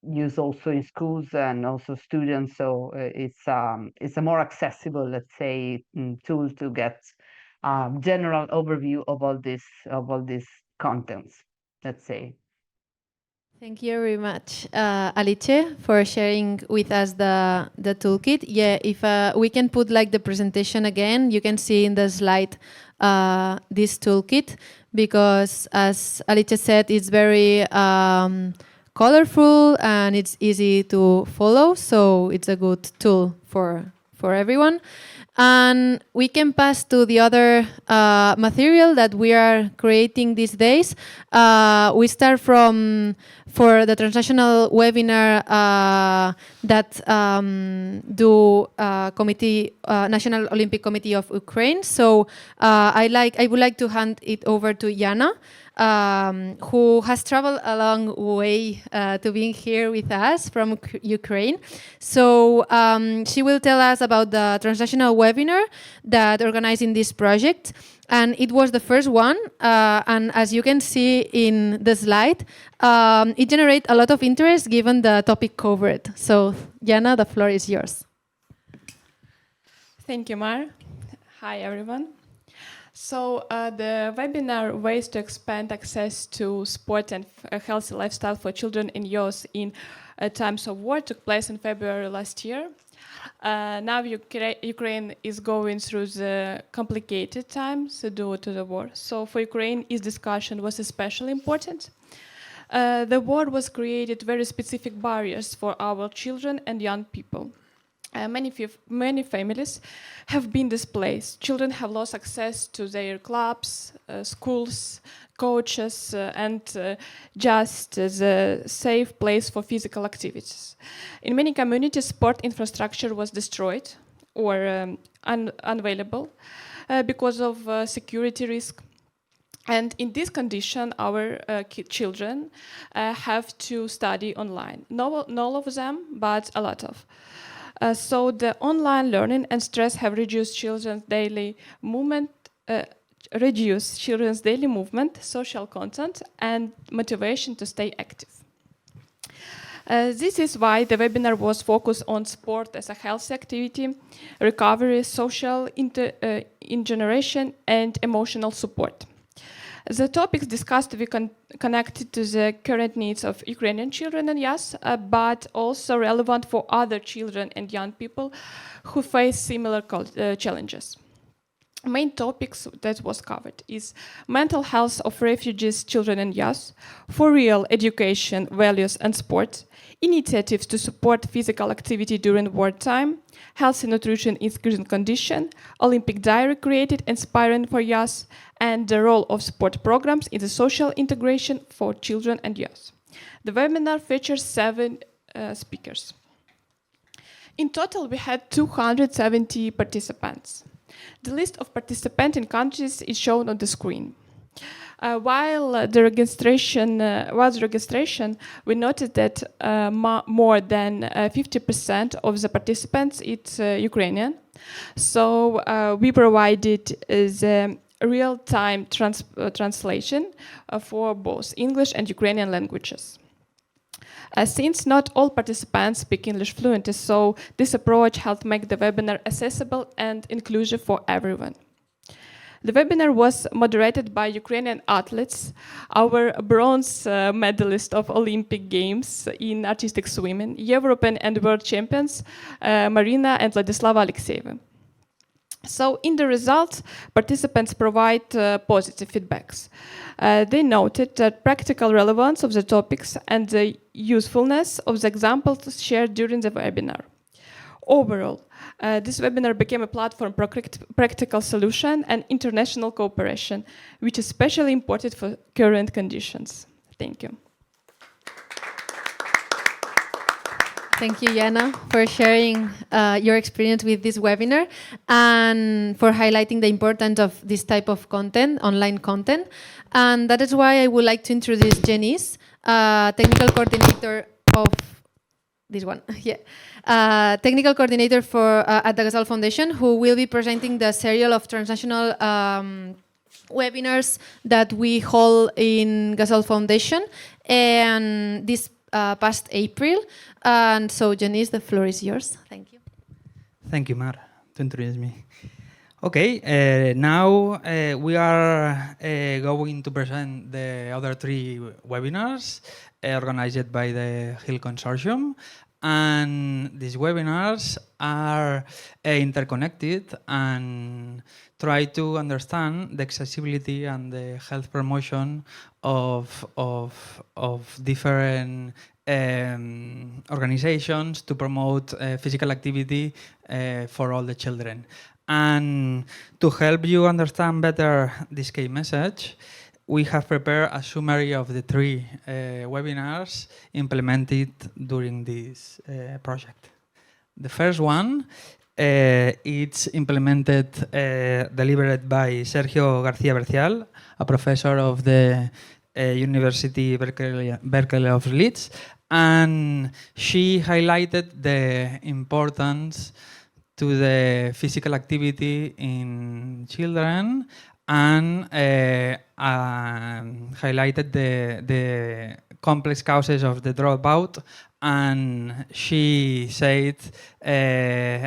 used also in schools and also students. So it's a more accessible, let's say, tool to get general overview of all these contents, let's say. Thank you very much, Alice, for sharing with us the toolkit. Yeah, if we can put like the presentation again, you can see in the slide this toolkit, because as Alice said, it's very colorful and it's easy to follow, so it's a good tool for everyone. And we can pass to the other material that we are creating these days. We start for the transnational webinar that do National Olympic Committee of Ukraine. So I would like to hand it over to Yana, who has traveled a long way to being here with us from Ukraine. So she will tell us about the transnational webinar that organizing this project. And it was the first one. And as you can see in the slide, it generated a lot of interest given the topic covered. So Yana, the floor is yours. Thank you, Mar. Hi, everyone. So the webinar Ways to Expand Access to Sport and a Healthy Lifestyle for Children and Youth in Times of War took place in February last year. Now Ukraine is going through the complicated times due to the war. So for Ukraine, this discussion was especially important. The war was created very specific barriers for our children and young people. Many families have been displaced. Children have lost access to their clubs, schools, coaches, and just as a safe place for physical activities. In many communities, sport infrastructure was destroyed or unavailable because of security risk. And in this condition, our children have to study online. Not all of them, but a lot of. So the online learning and stress have reduced children's daily movement, social content, and motivation to stay active. This is why the webinar was focused on sport as a healthy activity, recovery, social integration, and emotional support. The topics discussed will be connected to the current needs of Ukrainian children and youth, but also relevant for other children and young people who face similar challenges. Main topics that was covered is mental health of refugees, children and youth, for real education, values and sport, initiatives to support physical activity during wartime, healthy nutrition in current condition, Olympic diary created inspiring for youth, and the role of sport programs in the social integration for children and youth. The webinar features 7 speakers. In total, we had 270 participants. The list of participating countries is shown on the screen. While the registration was registration, we noted that more than 50% of the participants it's Ukrainian. So we provided the real-time translation for both English and Ukrainian languages. Since not all participants speak English fluently, so this approach helped make the webinar accessible and inclusive for everyone. The webinar was moderated by Ukrainian athletes, our bronze medalist of Olympic Games in artistic swimming, European and world champions, Marina and Vladislava Alexeyeva. So in the results, participants provide positive feedbacks. They noted the practical relevance of the topics and the usefulness of the examples shared during the webinar. Overall, this webinar became a platform for practical solution and international cooperation, which is especially important for current conditions. Thank you. Thank you, Jana, for sharing your experience with this webinar and for highlighting the importance of this type of content, online content. And that is why I would like to introduce Janice, technical coordinator of this one, technical coordinator for at the Gasol Foundation, who will be presenting the serial of transnational webinars that we hold in Gasol Foundation, and this past April. And so, Janice, the floor is yours. Thank you. Thank you, Mar, to introduce me. Okay, now we are going to present the other 3 webinars organized by the Hill Consortium. And these webinars are interconnected and try to understand the accessibility and the health promotion of different organizations to promote physical activity for all the children. And to help you understand better this key message, we have prepared a summary of the 3 webinars implemented during this project. The first one, it's implemented, delivered by Sergio García Bercial, a professor of the University Berkeley of Leeds, and she highlighted the importance to the physical activity in children and highlighted the complex causes of the dropout, and she said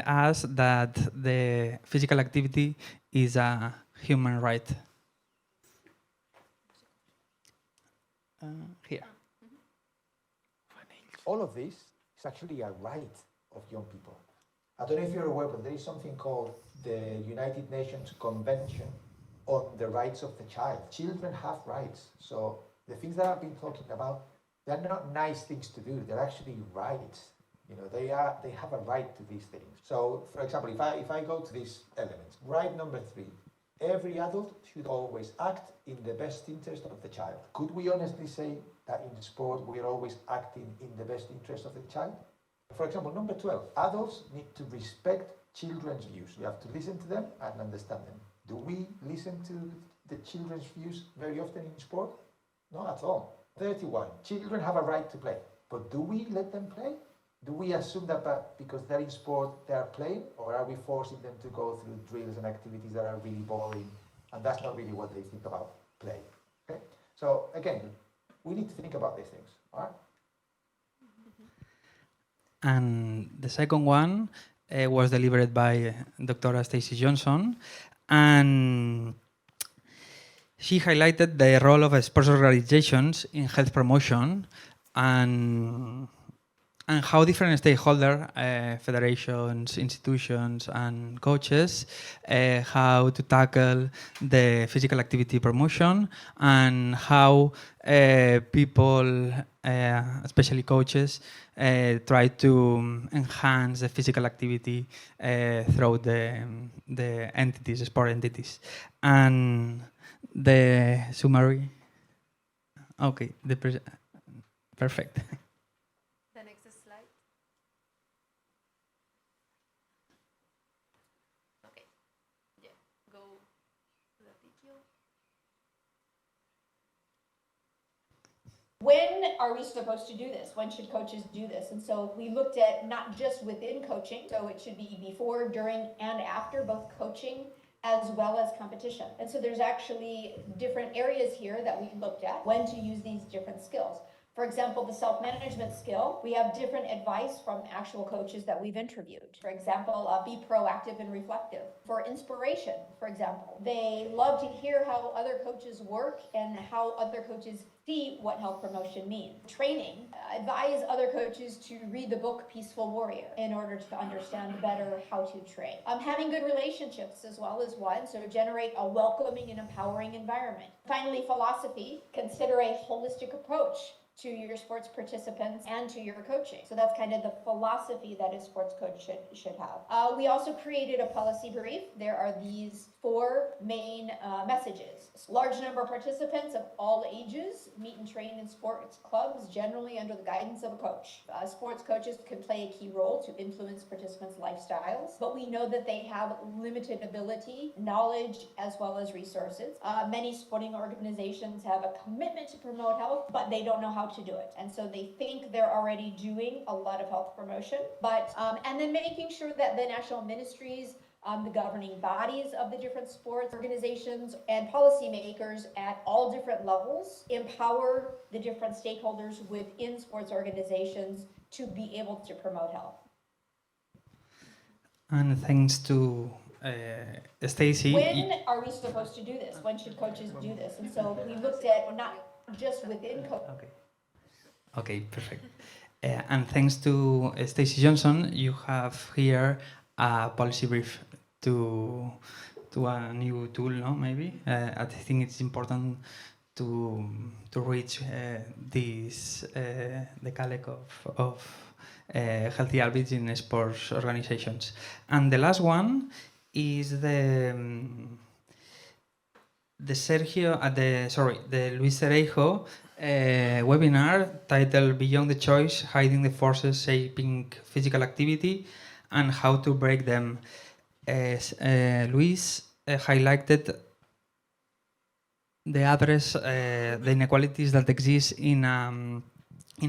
us that the physical activity is a human right. Here. All of this is actually a right of young people. I don't know if you're aware, but there is something called the United Nations Convention on the Rights of the Child. Children have rights. So the things that I've been talking about, they're not nice things to do. They're actually rights. You know, they have a right to these things. So, for example, if I go to these elements, right number 3, every adult should always act in the best interest of the child. Could we honestly say that in sport we are always acting in the best interest of the child? For example, number 12, adults need to respect children's views. You have to listen to them and understand them. Do we listen to the children's views very often in sport? Not at all. 31, children have a right to play, but do we let them play? do we assume that because they're in sport, they are playing, or are we forcing them to go through drills and activities that are really boring, and that's not really what they think about play? Okay? So again, we need to think about these things, all right? And the second one was delivered by Dr. Stacey Johnson, and she highlighted the role of sports organizations in health promotion and how different stakeholders, federations, institutions, and coaches, how to tackle the physical activity promotion, and how people, especially coaches, try to enhance the physical activity through the entities, sport entities. And the summary. Okay, perfect. The next slide. Okay. Yeah. Go to the video. When are we supposed to do this? When should coaches do this? And so we looked at not just within coaching, so it should be before, during, and after both coaching as well as competition. And so there's actually different areas here that we looked at when to use these different skills. For example, the self-management skill, we have different advice from actual coaches that we've interviewed. For example, be proactive and reflective. For inspiration, for example, they love to hear how other coaches work and how other coaches see what health promotion means. Training, advise other coaches to read the book Peaceful Warrior in order to understand better how to train. Having good relationships as well as one, so generate a welcoming and empowering environment. Finally, philosophy, consider a holistic approach to your sports participants and to your coaching. So that's kind of the philosophy that a sports coach should have. We also created a policy brief. There are these 4 main messages. Large number of participants of all ages meet and train in sports clubs, generally under the guidance of a coach. Sports coaches can play a key role to influence participants' lifestyles, but we know that they have limited ability, knowledge, as well as resources. Many sporting organizations have a commitment to promote health, but they don't know how to do it. And so they think they're already doing a lot of health promotion, but, and then making sure that the national ministries, the governing bodies of the different sports organizations and policymakers at all different levels empower the different stakeholders within sports organizations to be able to promote health. And thanks to Stacey. When are we supposed to do this? When should coaches do this? And so we looked at not just within coaches. Okay, perfect. And thanks to Stacey Johnson, you have here a policy brief to a new tool, no? Maybe I think it's important to reach this decalogue of healthy habits in sports organizations. And the last one is the Luis Cereijo webinar titled "Beyond the Choice: Hiding the Forces Shaping Physical Activity and How to Break Them." Luis highlighted the inequalities that exist in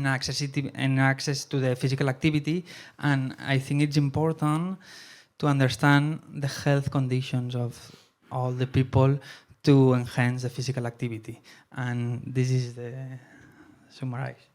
access to the physical activity, and I think it's important to understand the health conditions of all the people to enhance the physical activity. And this is the summarize.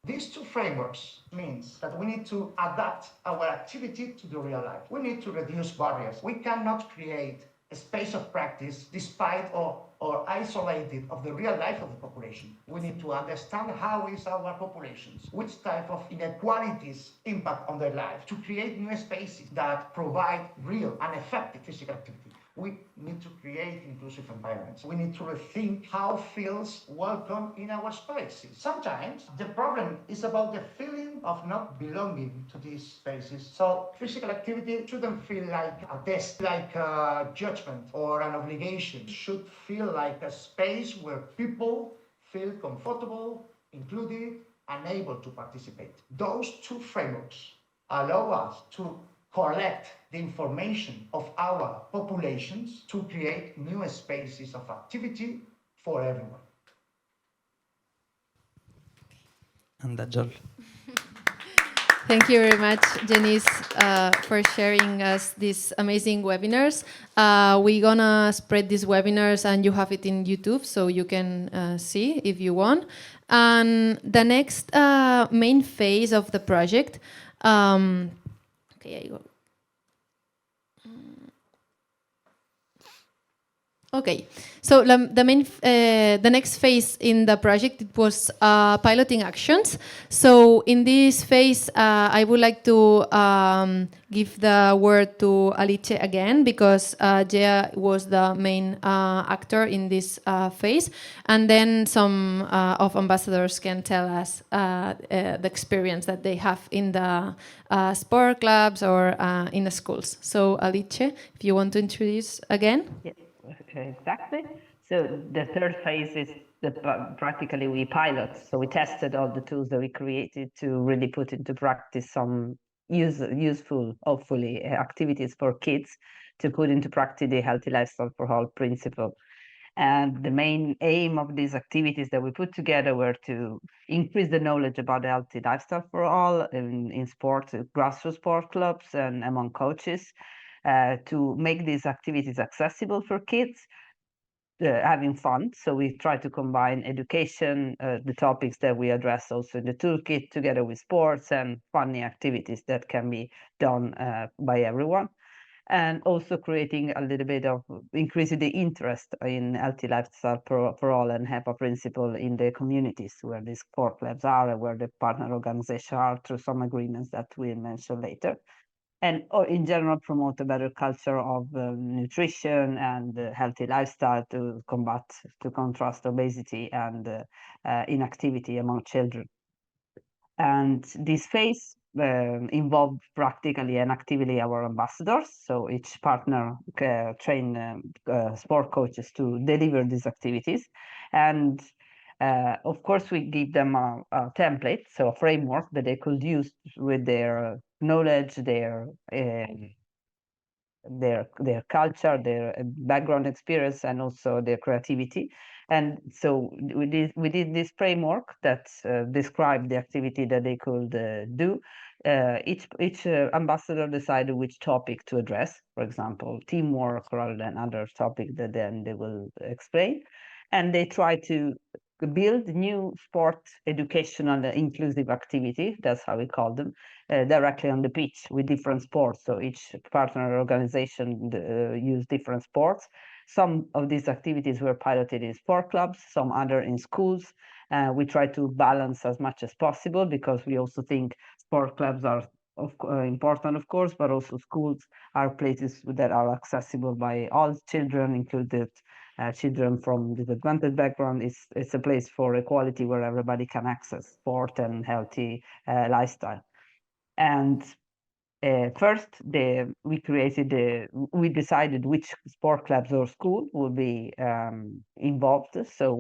These 2 frameworks means that we need to adapt our activity to the real life. We need to reduce barriers. We cannot create a space of practice despite or isolated of the real life of the population. We need to understand how is our populations, which type of inequalities impact on their life, to create new spaces that provide real and effective physical activity. We need to create inclusive environments. We need to rethink how feels welcome in our spaces. Sometimes the problem is about the feeling of not belonging to these spaces. So physical activity shouldn't feel like a test, like a judgment or an obligation. It should feel like a space where people feel comfortable, included, and able to participate. Those 2 frameworks allow us to collect the information of our populations to create new spaces of activity for everyone. And that's all. Thank you very much, Janice, for sharing us these amazing webinars. We're gonna spread these webinars, and you have it in YouTube, so you can see if you want. And the next main phase of the project. Okay, I go. Okay, so the next phase in the project, it was piloting actions. So in this phase, I would like to give the word to Alice again, because Jea was the main actor in this phase, and then some of ambassadors can tell us the experience that they have in the sport clubs or in the schools. So Alice, if you want to introduce again. Yeah. Exactly. So the third phase is practically we pilot. So we tested all the tools that we created to really put into practice some useful, hopefully, activities for kids to put into practice the healthy lifestyle for all principle. And the main aim of these activities that we put together were to increase the knowledge about the healthy lifestyle for all in sports, grassroots sport clubs and among coaches, to make these activities accessible for kids, having fun. So we try to combine education, the topics that we address also in the toolkit, together with sports and funny activities that can be done by everyone. And also creating a little bit of increasing the interest in healthy lifestyle for all and HEPA principle in the communities where these sport clubs are and where the partner organizations are, through some agreements that we'll mention later. And in general, promote a better culture of nutrition and healthy lifestyle to contrast obesity and inactivity among children. And this phase involved practically and actively our ambassadors. So each partner train sport coaches to deliver these activities. And of course, we give them a template, so a framework that they could use with their knowledge, their culture, their background experience, and also their creativity. And so we did this framework that described the activity that they could do. Each ambassador decided which topic to address, for example, teamwork rather than other topic that then they will explain. And they try to build new sport educational inclusive activity, that's how we call them, directly on the pitch with different sports. So each partner organization use different sports. Some of these activities were piloted in sport clubs, some other in schools. We try to balance as much as possible, because we also think sport clubs are important, of course, but also schools are places that are accessible by all children, included children from disadvantaged background. It's a place for equality where everybody can access sport and healthy lifestyle. And first, we decided which sport clubs or school will be involved. So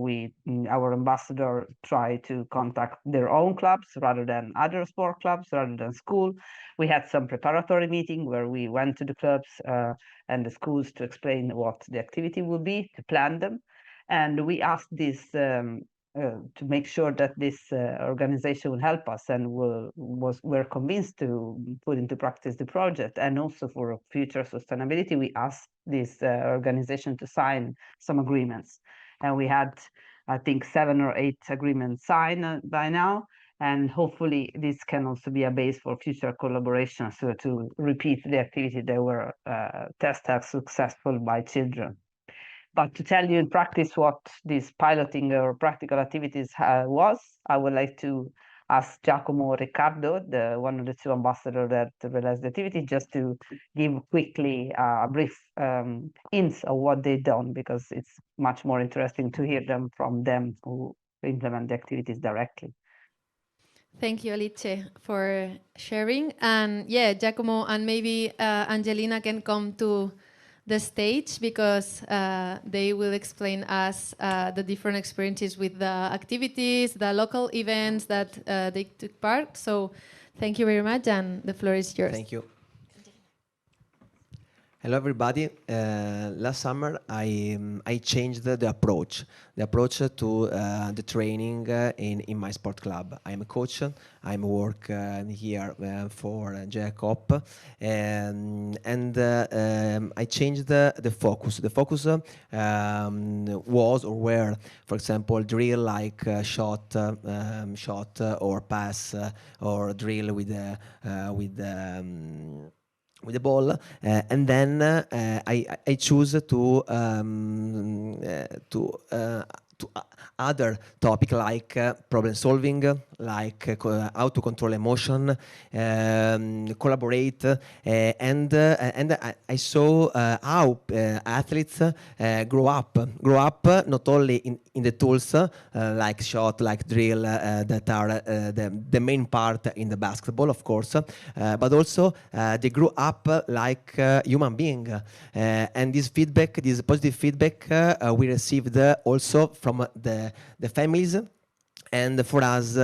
our ambassador tried to contact their own clubs rather than other sport clubs, rather than school. We had some preparatory meeting where we went to the clubs and the schools to explain what the activity would be, to plan them. And we asked this to make sure that this organization will help us, and we're convinced to put into practice the project. And also for future sustainability, we asked this organization to sign some agreements. And we had, I think, 7 or 8 agreements signed by now. And hopefully this can also be a base for future collaboration, so to repeat the activity that were tested successful by children. But to tell you in practice what this piloting or practical activities was, I would like to ask Giacomo or Riccardo, one of the 2 ambassadors that realized the activity, just to give quickly a brief hints of what they've done, because it's much more interesting to hear them from them who implement the activities directly. Thank you, Alice, for sharing. And yeah, Giacomo and maybe Angelina can come to the stage, because they will explain us the different experiences with the activities, the local events that they took part. So thank you very much, and the floor is yours. Thank you. Hello, everybody. Last summer, I changed the approach to the training in my sport club. I'm a coach. I'm work here for Jacob, and I changed the focus. The focus was or were, for example, drill like shot or pass or drill with the ball, and then I choose to other topic like problem solving, like how to control emotion, collaborate, and I saw how athletes grow up not only in the tools like shot, like drill that are the main part in the basketball, of course, but also they grew up like human being, and this feedback, this positive feedback, we received also from the families, and for us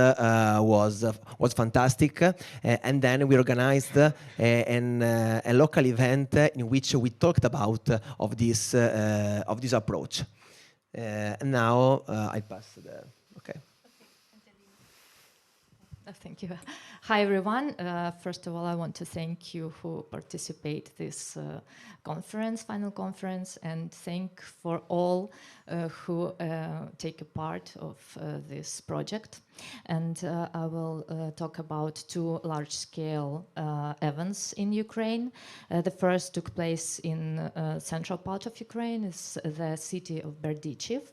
was fantastic. And then we organized a local event in which we talked about of this approach. And now I pass the okay. Thank you. Hi, everyone. First of all, I want to thank you who participate this final conference, and thank for all who take a part of this project. And I will talk about two large-scale events in Ukraine. The first took place in central part of Ukraine, is the city of Berdichev.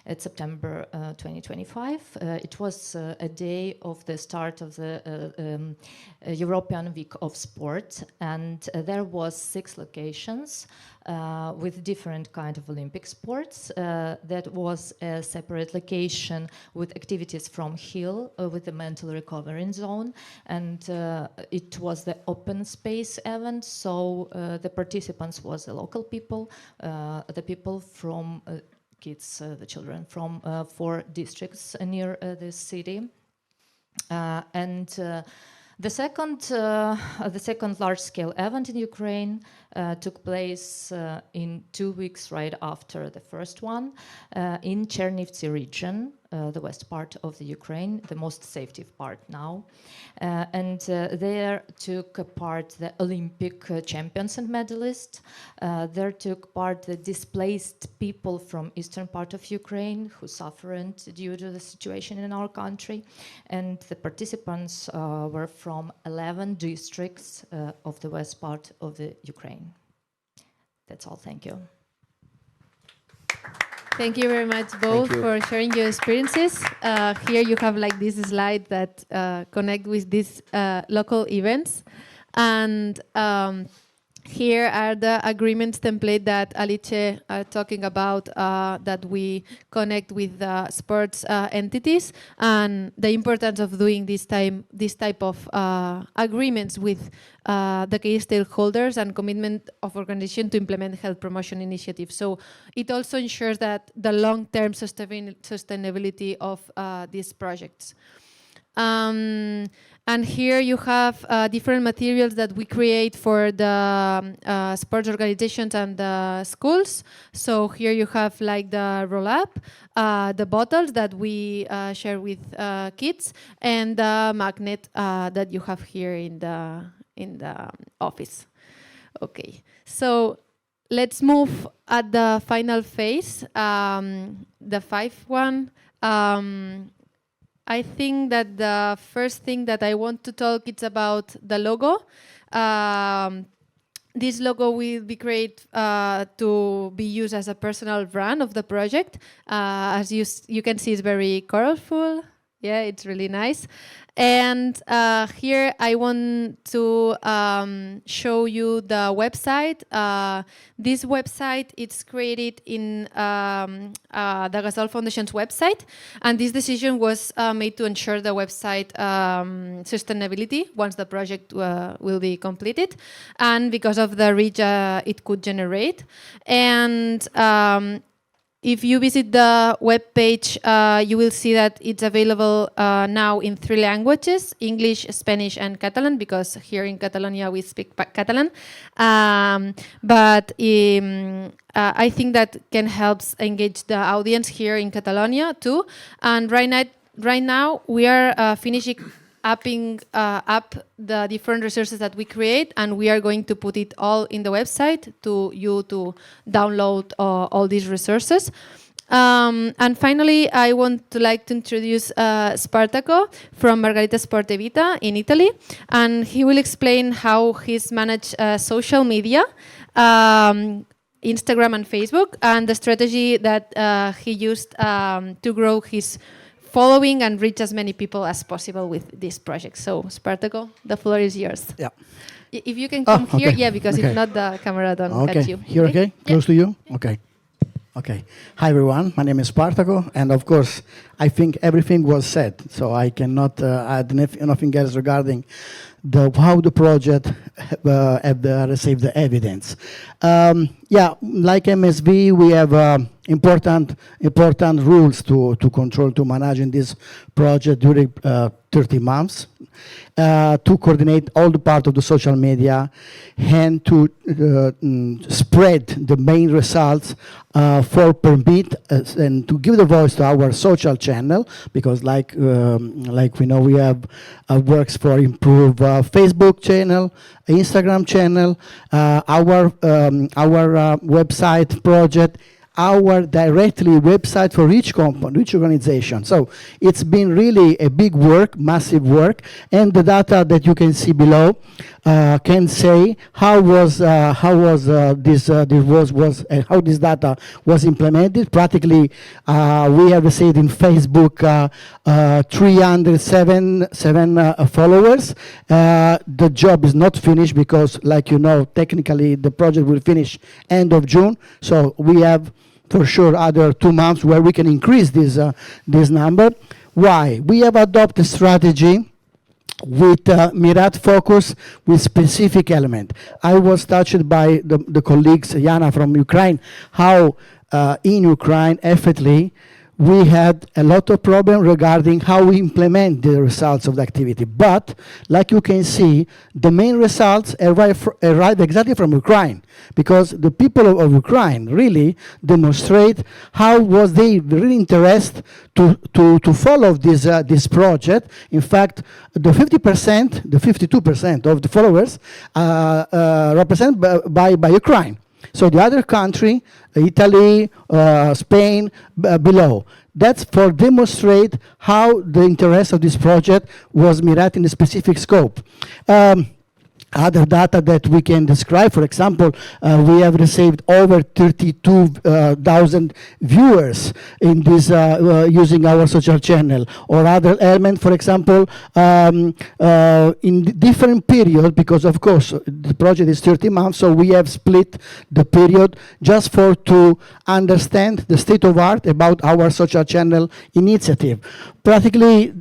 It's September 2025. It was a day of the start of the European Week of Sport, and there was 6 locations with different kind of Olympic sports. That was a separate location with activities from Hill with the mental recovery zone, and it was the open space event. So the participants was the local people, the people from kids, the children from 4 districts near this city, and the second large-scale event in Ukraine took place in 2 weeks right after the first one in Chernivtsi region, the west part of the Ukraine, the most safe part now. And there took part the Olympic champions and medalists. There took part the displaced people from eastern part of Ukraine who suffered due to the situation in our country. And the participants were from 11 districts of the west part of the Ukraine. That's all. Thank you. Thank you very much both for sharing your experiences. Here you have like this slide that connect with these local events. And here are the agreements template that Alice are talking about, that we connect with sports entities, and the importance of doing this type of agreements with the key stakeholders and commitment of organization to implement health promotion initiatives. So it also ensures that the long-term sustainability of these projects. And here you have different materials that we create for the sports organizations and the schools. So here you have like the roll-up, the bottles that we share with kids, and the magnet that you have here in the office. Okay, so let's move at the final phase, the 5th one. I think that the first thing that I want to talk is about the logo. This logo will be created to be used as a personal brand of the project. As you can see, it's very colorful. Yeah, it's really nice. And here I want to show you the website. This website is created in the Gasol Foundation's website, and this decision was made to ensure the website sustainability once the project will be completed, and because of the reach it could generate. And If you visit the webpage, you will see that it's available now in 3 languages, English, Spanish, and Catalan, because here in Catalonia we speak Catalan. But I think that can help engage the audience here in Catalonia too. And right now we are finishing up the different resources that we create, and we are going to put it all in the website to you to download all these resources. And finally, I want to introduce Spartaco from Margherita Sport Vita in Italy, and he will explain how he's managed social media, Instagram and Facebook, and the strategy that he used to grow his following and reach as many people as possible with this project. So, Spartaco, the floor is yours. Yeah. If you can come here, okay. yeah, because Okay. if not, the camera don't catch you. Here, okay? Close to you? Okay. Okay. Hi, everyone. My name is Spartaco, and of course, I think everything was said, so I cannot add nothing else regarding how the project have received the evidence. Yeah, like MSV, we have important rules to control, to manage in this project during 30 months. To coordinate all the part of the social media and to spread the main results for permit and to give the voice to our social channel, because like we know, we have works for improve Facebook channel, Instagram channel, our website project, our directly website for each company, each organization. So it's been really a big work, massive work, and the data that you can see below can say how this data was implemented. Practically, we have received in Facebook 307 followers. The job is not finished because, like you know, technically the project will finish end of June. So we have for sure other 2 months where we can increase this number. Why? We have adopted strategy with Mirat focus with specific element. I was touched by the colleagues, Yana from Ukraine, how in Ukraine, effortlessly, we had a lot of problem regarding how we implement the results of the activity. But, like you can see, the main results arrive exactly from Ukraine, because the people of Ukraine really demonstrate how was they really interested to follow this project. In fact, the 50%, the 52% of the followers represented by Ukraine. So the other country, Italy, Spain, below. That's for demonstrate how the interest of this project was mirrored in a specific scope. Other data that we can describe, for example, we have received over 32,000 viewers in this using our social channel, or other element, for example, in different period, because of course the project is 30 months, so we have split the period just to understand the state of art about our social channel initiative. Practically,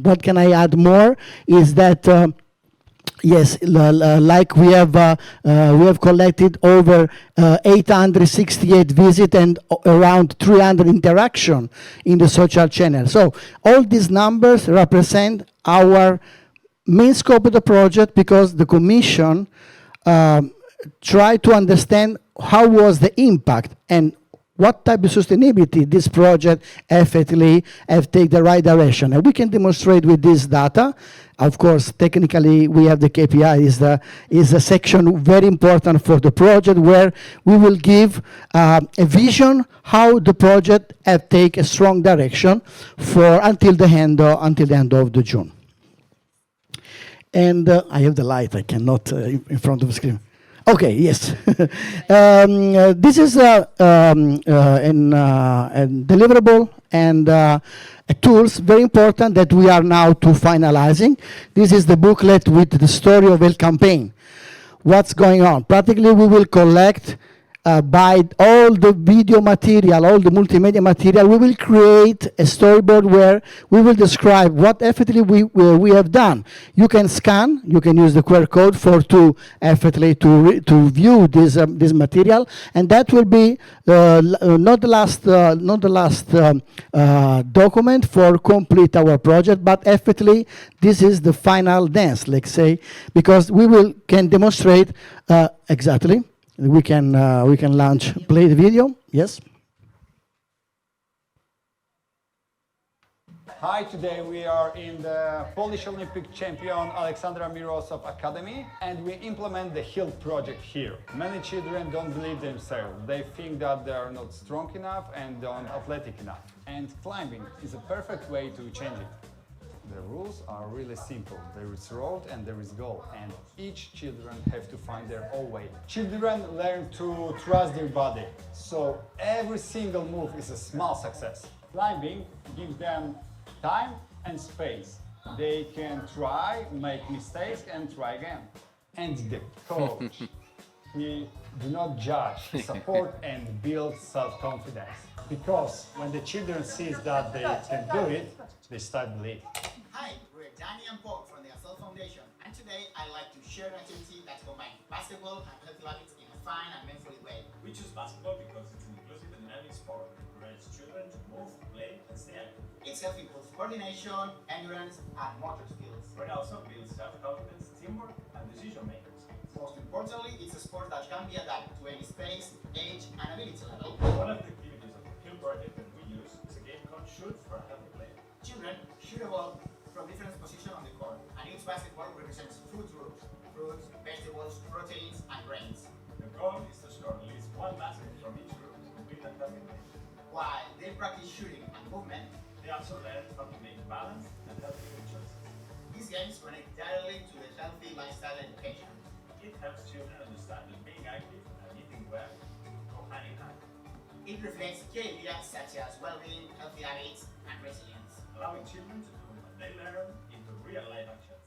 what can I add more is that yes, like we have collected over 868 visits and around 300 interaction in the social channel. So all these numbers represent our main scope of the project, because the Commission tried to understand how was the impact and what type of sustainability this project effectively have taken the right direction. And we can demonstrate with this data. Of course, technically, we have the KPI is a section very important for the project, where we will give a vision how the project have taken a strong direction for until the end of the June. And I have the light. I cannot in front of the screen. Okay, yes. This is a deliverable and tools, very important, that we are now to finalizing. This is the booklet with the story of the campaign. What's going on? Practically, we will collect by all the video material, all the multimedia material, we will create a storyboard where we will describe what effectively we have done. You can scan, you can use the QR code to effectively to view this material, and that will be not the last document for complete our project, but effectively this is the final dance, let's say, because can demonstrate exactly. We can play the video. Yes. Hi, today we are in the Polish Olympic champion Alexandra Mirosov Academy, and we implement the HEAL project here. Many children don't believe themselves. They think that they are not strong enough and not athletic enough. And climbing is a perfect way to change it. The rules are really simple. There is road and there is goal, and each children have to find their own way. Children learn to trust their body, so every single move is a small success. Climbing gives them time and space. They can try, make mistakes and try again. And the coach, we do not judge, support and build self-confidence. Because when the children see that they can do it, they start believing. Hi, we're Danny and Paul from the Gasol Foundation, and today I'd like to share an activity that combines basketball and healthy habits in a fun and meaningful way. We choose basketball because it's an inclusive and dynamic sport that encourages children to move, play, and stay active. It's helping both coordination, endurance, and motor skills. But it also builds self-confidence, teamwork, and decision-making skills. Most importantly, it's a sport that can be adapted to any space, age, and ability level. One of the activities of the HEAL project that we use is a game called Shoot for a Healthy Play. Children shoot a ball from different positions on the court, and each basketball represents food groups: fruits, vegetables, proteins, and grains. The goal is to score at least one basket from each group to complete a healthy play. While they practice shooting and movement, they also learn how to make balanced and healthy food choices. These games connect directly to the healthy lifestyle education. It helps children understand that being active and eating well go hand in hand. It reflects key areas such as well-being, healthy habits, and resilience, allowing children to do what they learn into real-life actions.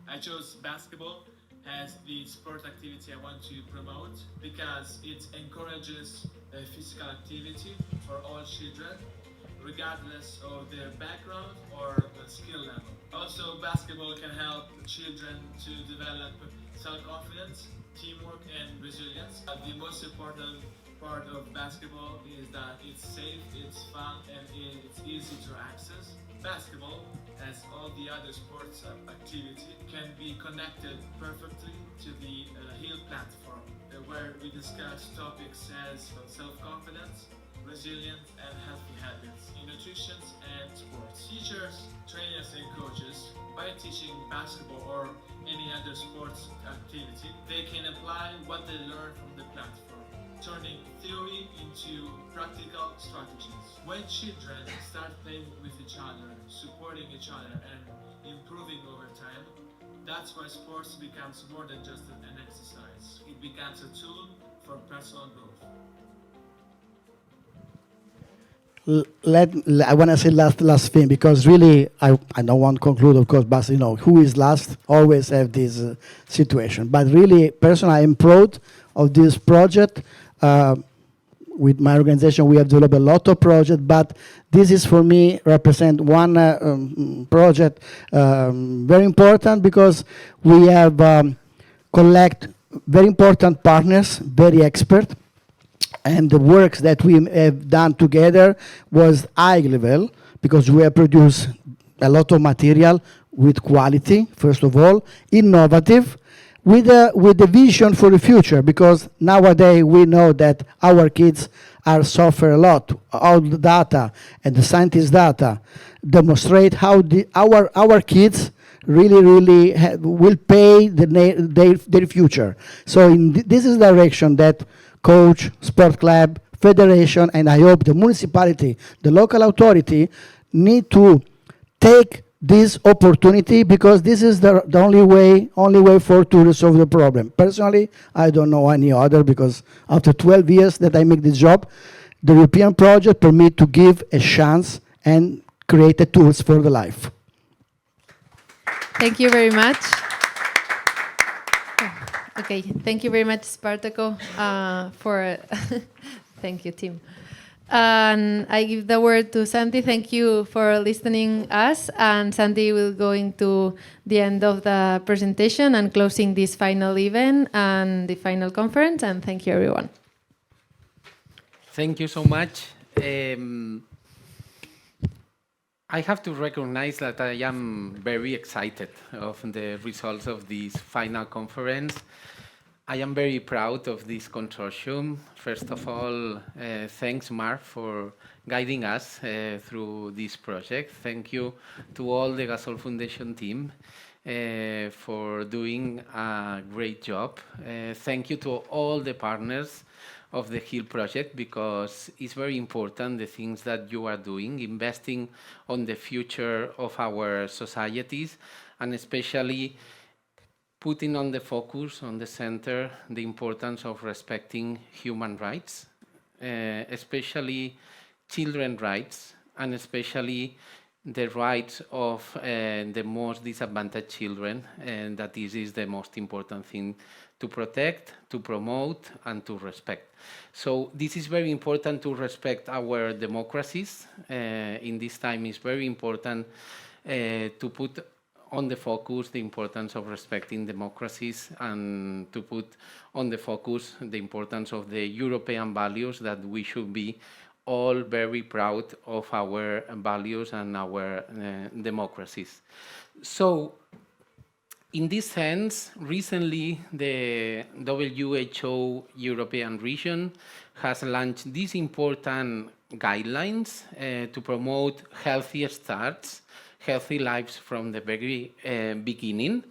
I chose basketball as the sport activity I want to promote because it encourages physical activity for all children, regardless of their background or skill level. Also, basketball can help children to develop self-confidence, teamwork, and resilience. The most important part of basketball is that it's safe, it's fun, and it's easy to access. Basketball, as all the other sports activity, can be connected perfectly to the HEAL platform, where we discuss topics as self-confidence, resilience, and healthy habits in nutrition and sports. Teachers, trainers, and coaches, by teaching basketball or any other sports activity, they can apply what they learn from the platform, turning theory into practical strategies. When children start playing with each other, supporting each other, and improving over time, that's why sports becomes more than just an exercise. It becomes a tool for personal growth. I want to say last thing, because really I don't want to conclude, of course, but who is last always have this situation. But really, personally, I am proud of this project. With my organization, we have developed a lot of projects, but this is for me represent one project very important, because we have collect very important partners, very expert. And the works that we have done together was high level, because we have produced a lot of material with quality, first of all, innovative, with a vision for the future, because nowadays we know that our kids are suffer a lot. All the data and the scientist data demonstrate how our kids really will pay their future. So this is the direction that coach, sport club, federation, and I hope the municipality, the local authority, need to take this opportunity, because this is the only way for to resolve the problem. Personally, I don't know any other, because after 12 years that I make this job, the European project permit to give a chance and create the tools for the life. Thank you very much. Okay, thank you very much, Spartaco, for thank you, Tim. And I give the word to Santi. Thank you for listening us. And Santi will go into the end of the presentation and closing this final event and the final conference. And thank you, everyone. Thank you so much. I have to recognize that I am very excited of the results of this final conference. I am very proud of this consortium. First of all, thanks, Mark, for guiding us through this project. Thank you to all the Gasol Foundation team for doing a great job. Thank you to all the partners of the HEAL project, because it's very important the things that you are doing, investing on the future of our societies, and especially putting on the focus, on the center, the importance of respecting human rights, especially children's rights, and especially the rights of the most disadvantaged children, and that this is the most important thing to protect, to promote, and to respect. So this is very important to respect our democracies. In this time, it's very important to put on the focus the importance of respecting democracies, and to put on the focus the importance of the European values, that we should be all very proud of our values and our democracies. So, in this sense, recently the WHO European region has launched these important guidelines to promote healthy starts, healthy lives from the very beginning.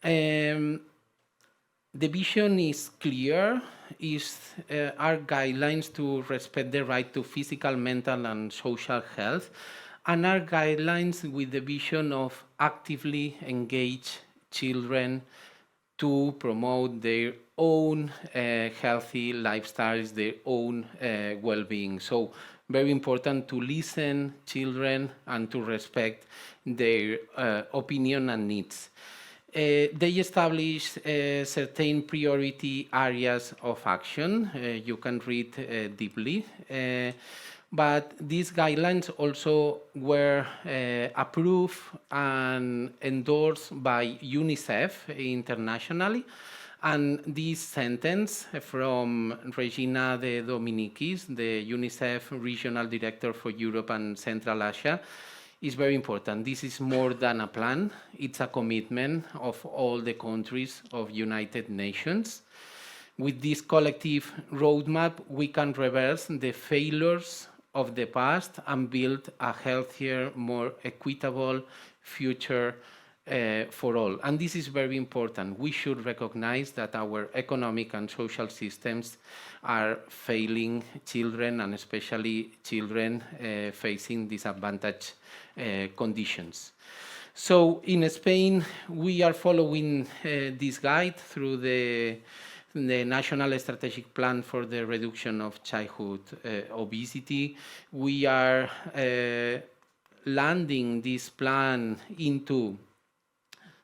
The vision is clear, are guidelines to respect the right to physical, mental, and social health, and are guidelines with the vision of actively engage children to promote their own healthy lifestyles, their own well-being. So very important to listen children and to respect their opinion and needs. They establish certain priority areas of action. You can read deeply. But these guidelines also were approved and endorsed by UNICEF internationally. And this sentence from Regina de Dominicis, the UNICEF Regional Director for Europe and Central Asia, is very important. This is more than a plan. It's a commitment of all the countries of United Nations. With this collective roadmap, we can reverse the failures of the past and build a healthier, more equitable future for all. And this is very important. We should recognize that our economic and social systems are failing children, and especially children facing disadvantaged conditions. So in Spain, we are following this guide through the National Strategic Plan for the Reduction of Childhood Obesity. We are landing this plan into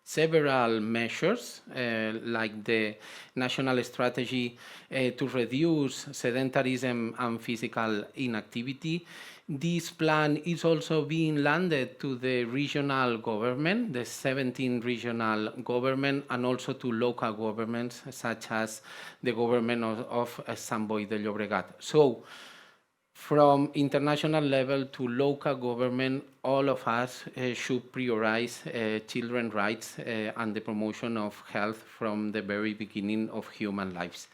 several measures, like the national strategy to reduce sedentarism and physical inactivity. This plan is also being landed to the regional government, the 17 regional government, and also to local governments, such as the government of Sant de Llobregat. So, from international level to local government, all of us should prioritize children's rights and the promotion of health from the very beginning of human lives.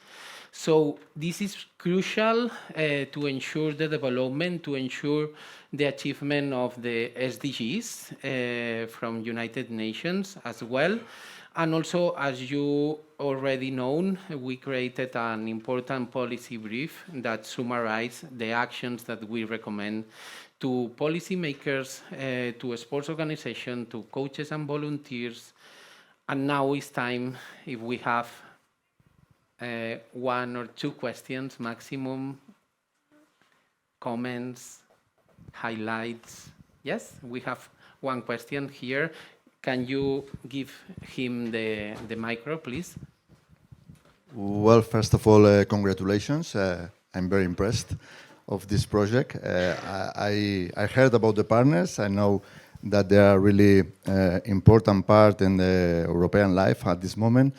So this is crucial to ensure the development, to ensure the achievement of the SDGs from United Nations as well. And also, as you already know, we created an important policy brief that summarizes the actions that we recommend to policymakers, to sports organizations, to coaches and volunteers. And now it's time, if we have one or two questions maximum, comments, highlights. Yes, we have one question here. Can you give him the micro, please? Well, first of all, congratulations. I'm very impressed of this project. I heard about the partners. I know that they are really important part in the European life at this moment.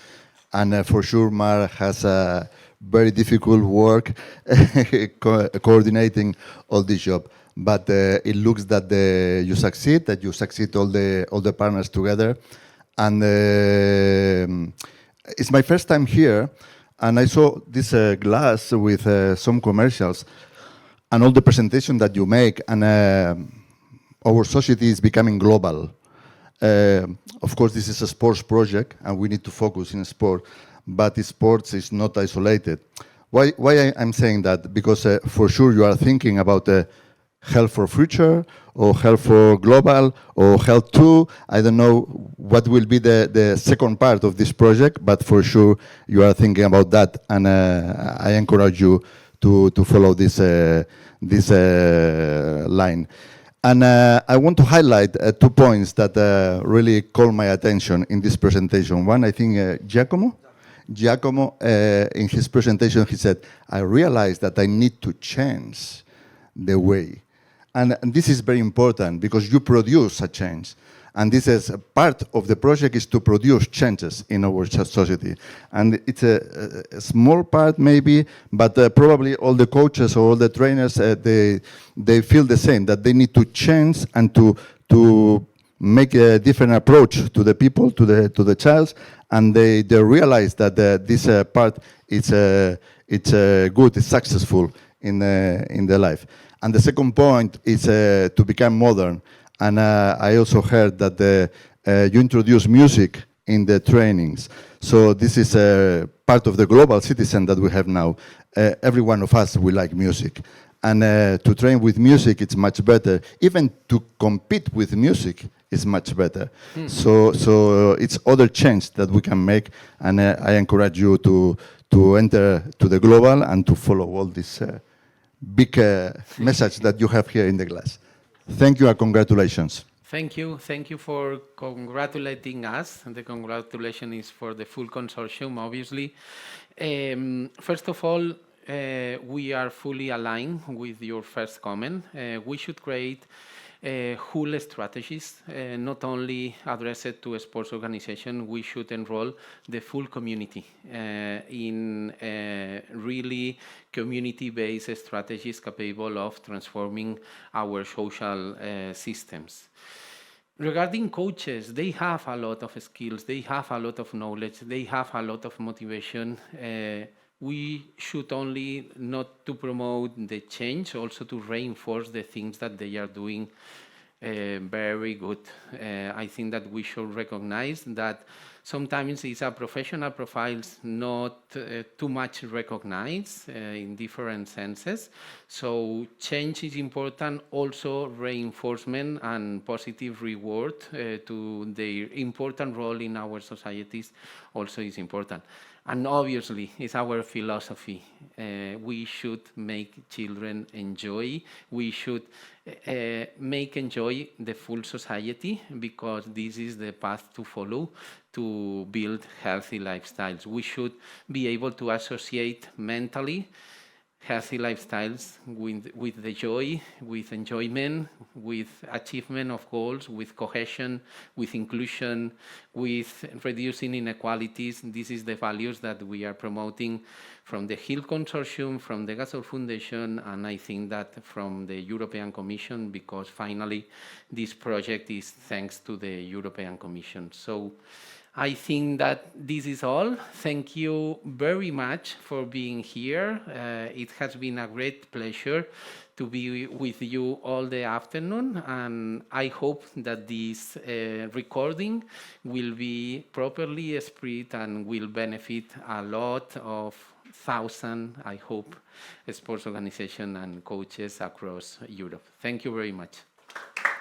And for sure, Mar has a very difficult work coordinating all this job. But it looks that you succeed all the partners together. And it's my first time here, and I saw this glass with some commercials and all the presentation that you make, and our society is becoming global. Of course, this is a sports project, and we need to focus in sport, but sports is not isolated. Why I'm saying that? Because for sure you are thinking about health for future, or health for global, or health too. I don't know what will be the second part of this project, but for sure you are thinking about that, and I encourage you to follow this line. And I want to highlight 2 points that really caught my attention in this presentation. One, I think Giacomo, in his presentation, he said, I realized that I need to change the way. And this is very important because you produce a change. And this is a part of the project is to produce changes in our society. And it's a small part maybe, but probably all the coaches or all the trainers, they feel the same, that they need to change and to make a different approach to the people, to the child, and they realize that this part it's good, it's successful in their life. And the second point is to become modern. And I also heard that you introduce music in the trainings. So this is part of the global citizen that we have now. Every one of us, we like music. And to train with music, it's much better. Even to compete with music is much better. So it's other change that we can make. And I encourage you to enter to the global and to follow all this big message that you have here in the glass. Thank you and congratulations. Thank you for congratulating us. The congratulation is for the full consortium, obviously. First of all, we are fully aligned with your first comment. We should create whole strategies, not only addressed to a sports organization. We should enroll the full community in really community-based strategies capable of transforming our social systems. Regarding coaches, they have a lot of skills, they have a lot of knowledge, they have a lot of motivation. We should only not to promote the change, also to reinforce the things that they are doing very good. I think that we should recognize that sometimes it's a professional profiles not too much recognized in different senses. So change is important, also reinforcement and positive reward to their important role in our societies also is important. And obviously, it's our philosophy. We should make children enjoy. We should make enjoy the full society, because this is the path to follow to build healthy lifestyles. We should be able to associate mentally healthy lifestyles with the joy, with enjoyment, with achievement of goals, with cohesion, with inclusion, with reducing inequalities. This is the values that we are promoting from the HEAL Consortium, from the Gasol Foundation, and I think that from the European Commission, because finally this project is thanks to the European Commission. So I think that this is all. Thank you very much for being here. It has been a great pleasure to be with you all the afternoon, and I hope that this recording will be properly spread and will benefit a lot of thousands, I hope, sports organizations and coaches across Europe. Thank you very much.